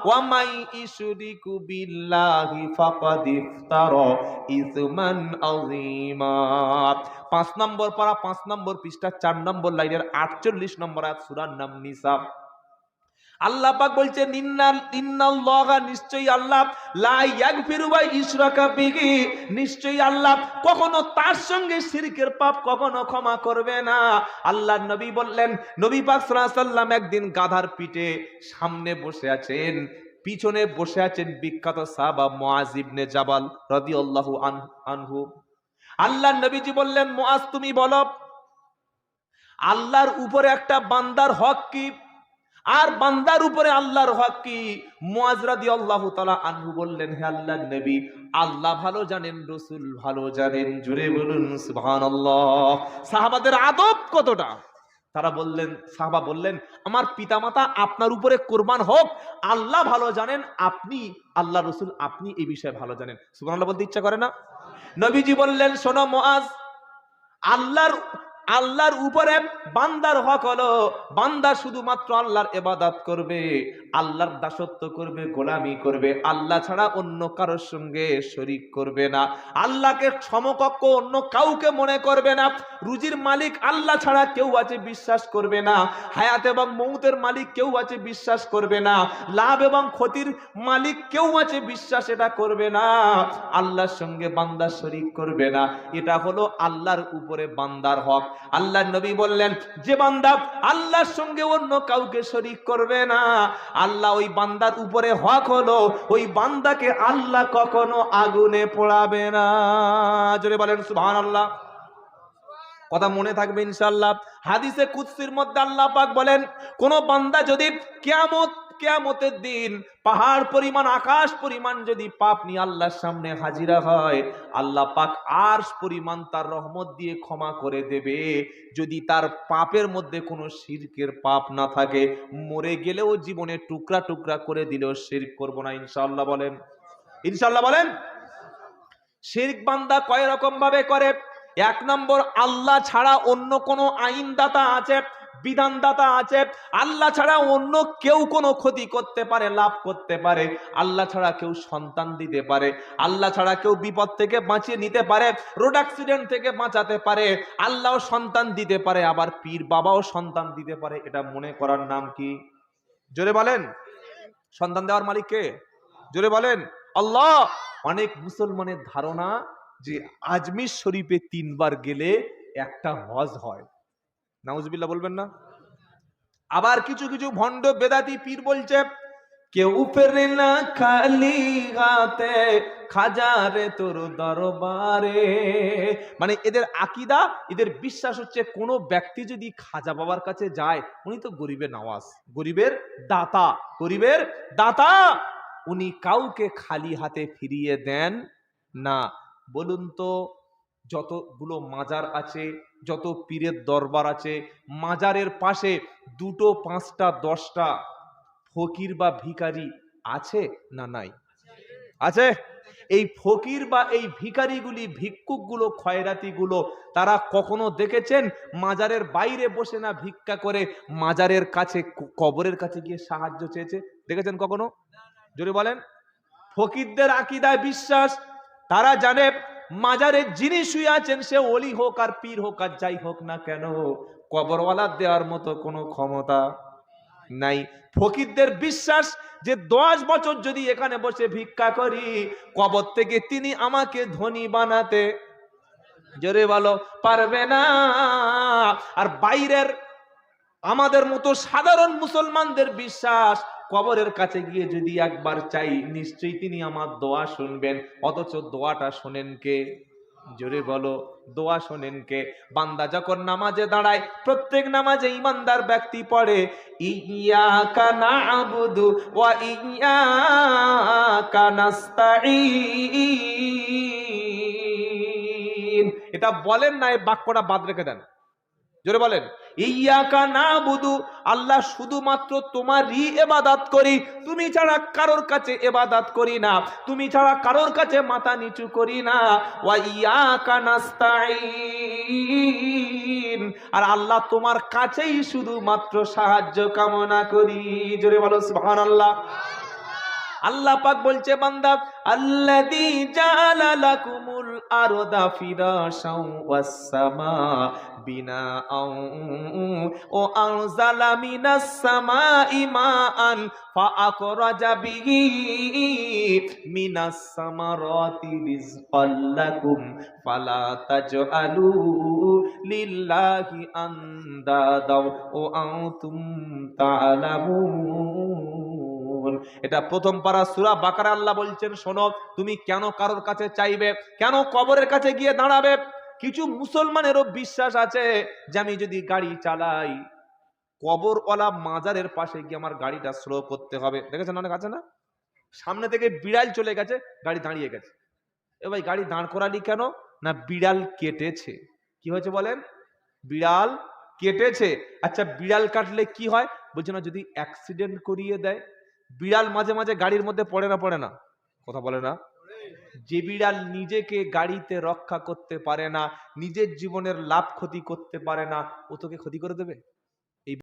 ওয়া মান ইশরিকু বিল্লাহি ফাকাদ ইফতারা ইসমান আযীমা। 5 নম্বর পারা 5 নম্বর পৃষ্ঠা 4 নম্বর লাইনের 48 নম্বর আয়াত, সূরার নাম নিসা। আল্লাহ পাক বলছেন ইন্নাল্লাহা, নিশ্চয়ই আল্লাহ, লা ইয়াগফিরু মা ইশরাকা বিহি, নিশ্চয়ই আল্লাহ কখনো তার সঙ্গে শিরকের পাপ কখনো ক্ষমা করবে না। আল্লাহর নবী বললেন, নবী পাক সাল্লাল্লাহু আলাইহি সাল্লাম একদিন গাধার পিঠে সামনে বসে আছেন, পিছনে বসে আছেন বিখ্যাত সাহাবা মুআজ ইবনে জাবাল রাদিয়াল্লাহু আনহু। আল্লাহর নবীজি বললেন, মুআজ তুমি বলো আল্লাহর উপরে একটা বান্দার হক কি, আর বান্দার উপরে আল্লাহর হক কি? মুআজ রাদিয়াল্লাহু তাআলা আনহু বললেন, হে আল্লাহর নবী, আল্লাহ ভালো জানেন, রাসূল ভালো জানেন। জোরে বলুন সুবহানাল্লাহ। সাহাবাদের আদব কতটা! তারা বললেন, সাহাবা বললেন, আমার পিতামাতা আপনার উপরে কুরবান হোক, আল্লাহ ভালো জানেন, আপনি, আল্লাহ রাসূল আপনি এই বিষয়ে ভালো জানেন। সুবহানাল্লাহ বলতে ইচ্ছা করে না? নবীজি বললেন, শোনো মুআজ, আল্লাহর উপরে বান্দার হক হলো, বান্দা শুধুমাত্র আল্লাহর ইবাদত করবে, আল্লাহর দাসত্ব করবে, গোলামি করবে, আল্লাহ ছাড়া অন্য কারোর সঙ্গে শরীক করবে না, আল্লাহকে সমকক্ষ অন্য কাউকে মনে করবে না, রুজির মালিক আল্লাহ ছাড়া কেউ আছে বিশ্বাস করবে না, হায়াত এবং মৌতের মালিক কেউ আছে বিশ্বাস করবে না, লাভ এবং ক্ষতির মালিক কেউ আছে বিশ্বাস এটা করবে না, আল্লাহর সঙ্গে বান্দা শরীক করবে না। এটা হলো আল্লাহর উপরে বান্দার হক। আল্লাহর নবী বললেন, যে বান্দা আল্লাহর সঙ্গে অন্য কাউকে শরীক করবে না, আল্লাহ ওই বান্দার উপরে হক হলো, ওই বান্দাকে আল্লাহ কখনো আগুনে পোড়াবে না। জোরে বলেন সুবহানাল্লাহ। কথা মনে থাকবে ইনশাআল্লাহ। হাদিসে কুদসির মধ্যে আল্লাহ পাক বলেন, কোন বান্দা যদি কিয়ামতের দিন পাহাড় পরিমাণ, আকাশ পরিমাণ যদি পাপ নিয়ে আল্লাহর সামনে হাজিরা হয়, আল্লাহ পাক আরশ পরিমাণ তার রহমত দিয়ে ক্ষমা করে দেবে, যদি তার পাপের মধ্যে কোনো শিরকের পাপ না থাকে। মরে গেলেও জীবনে টুকরা টুকরা করে দিলেও শিরক করব না ইনশাআল্লাহ বলেন, ইনশাআল্লাহ বলেন। শিরক বান্দা কয় রকম ভাবে করে? এক নম্বর, আল্লাহ ছাড়া অন্য কোনো আইনদাতা আছে, বিধানদাতা আছে, আল্লাহ ছাড়া অন্য কেউ কোনো ক্ষতি করতে পারে, লাভ করতে পারে, আল্লাহ ছাড়া কেউ সন্তান দিতে পারে, আল্লাহ ছাড়া কেউ বিপদ থেকে বাঁচিয়ে নিতে পারে, রোড অ্যাক্সিডেন্ট থেকে বাঁচাতে পারে, আল্লাহও সন্তান দিতে পারে, আবার পীর বাবাও সন্তান দিতে পারে। এটা মনে করার নাম কি? জোরে বলেন। সন্তান দেওয়ার মালিক কে? জোরে বলেন আল্লাহ। অনেক মুসলমানের ধারণা যে আজমির শরীফে 3 বার গেলে একটা হজ হয়। নাউজুবিল্লাহ বলবেন না? আবার কিছু কিছু ভণ্ড বেদাতি পীর বলছে, কেউ ফেরে না খালি হাতে, খাজা রে তোর দরবারে। মানে এদের আকীদা, এদের বিশ্বাস হচ্ছে, কোন ব্যক্তি যদি খাজা বাবার কাছে যায়, উনি তো গরিবের নওয়াজ, গরিবের দাতা, গরিবের দাতা, উনি কাউকে খালি হাতে ফিরিয়ে দেন না। বলুন তো, যতগুলো মাজার আছে, যত পীরের দরবার আছে, মাজারের পাশে 2টো 5টা 10টা ফকির বা ভিখারি আছে না নাই? আছে। এই ফকির বা এই ভিখারিগুলি, ভিক্ষুকগুলো, খয়রাতিগুলো, তারা কখনো দেখেছেন মাজারের বাইরে বসে না ভিক্ষা করে মাজারের কাছে, কবরের কাছে গিয়ে সাহায্য চেয়েছে? দেখেছেন কখনো? জোরে বলেন। ফকিরদের আকীদায় বিশ্বাস, তারা জানে মাজারে যিনি শুয়ে আছেন, সে ওলি হোক আর পীর হোক আর যাই হোক না কেন, কবরওয়ালা দেওয়ার মতো কোনো ক্ষমতা নাই। ফকিরদের বিশ্বাস যে 10 বছর যদি এখানে বসে ভিক্ষা করি, কবর থেকে তিনি আমাকে ধনী বানাতে, জোরে বলো, পারবে না। আর বাইরের আমাদের মতো সাধারণ মুসলমানদের বিশ্বাস, কবরের কাছে গিয়ে যদি একবার চাই, নিশ্চয়ই তিনি আমার দোয়া শুনবেন। অথচ দোয়াটা শোনেন কে? জোরে বলো, দোয়া শোনেন কে? বান্দা যখন নামাজে দাঁড়ায়, প্রত্যেক নামাজে ঈমানদার ব্যক্তি পড়ে, ইয়াকা না'বুদু ওয়া ইয়াকা নাস্তাঈন। এটা বলেন না, এই বাক্যটা বাদ রেখে দেন। জোরে বলেন, ইয়াকা না'বুদু, আল্লাহ শুধুমাত্র তোমারই ইবাদত করি, তুমি ছাড়া কারোর কাছে ইবাদত করি না, তুমি ছাড়া কারোর কাছে মাথা নিচু করি না। ওয়া ইয়াকা নাস্তাঈন, আর আল্লাহ তোমার কাছেই শুধুমাত্র সাহায্য কামনা করি। জোরে বলো সুবহানাল্লাহ। আল্লাহ পাক বলছে বান্দা, আল্লাযী জাআলা লাকুমুল আরদা ফিরাশাও ওয়াস সামা বিনাআও ও আনজালা মিনাস সামাই মাআন ফাআখরাজা বিহি মিনাস সামারাতি রিজকাল লাকুম ফালা তাজআলু লিল্লাহি আনদাদাও ও আনতুম তা'লামুন। এটা প্রথম পারা সূরা বাকারা। আল্লাহ বলছেন, শোনো, তুমি কেন কারোর কাছে চাইবে, কেন কবরের কাছে গিয়ে দাঁড়াবে? কিছু মুসলমানেরও বিশ্বাস আছে যে আমি যদি গাড়ি চালাই, কবরওয়ালা মাজারের পাশে গিয়ে আমার গাড়িটা স্লো করতে হবে। দেখেছেন অনেক আছে না, সামনে থেকে বিড়াল চলে গেছে, গাড়ি দাঁড়িয়ে গেছে। এ ভাই, গাড়ি দাঁড় করালি কেন? না, বিড়াল কেটেছে। কি হয়েছে বলেন? বিড়াল কেটেছে। আচ্ছা, বিড়াল কাটলে কি হয়? বলছে না, যদি অ্যাক্সিডেন্ট করিয়ে দেয়। বিড়াল মাঝে মাঝে গাড়ির মধ্যে পড়ে না? পড়ে না? কথা বলে না? যে বিড়াল নিজেকে গাড়িতে রক্ষা করতে পারে না, নিজের জীবনের লাভ ক্ষতি করতে পারে না, ও তোকে ক্ষতি করে দেবে? এই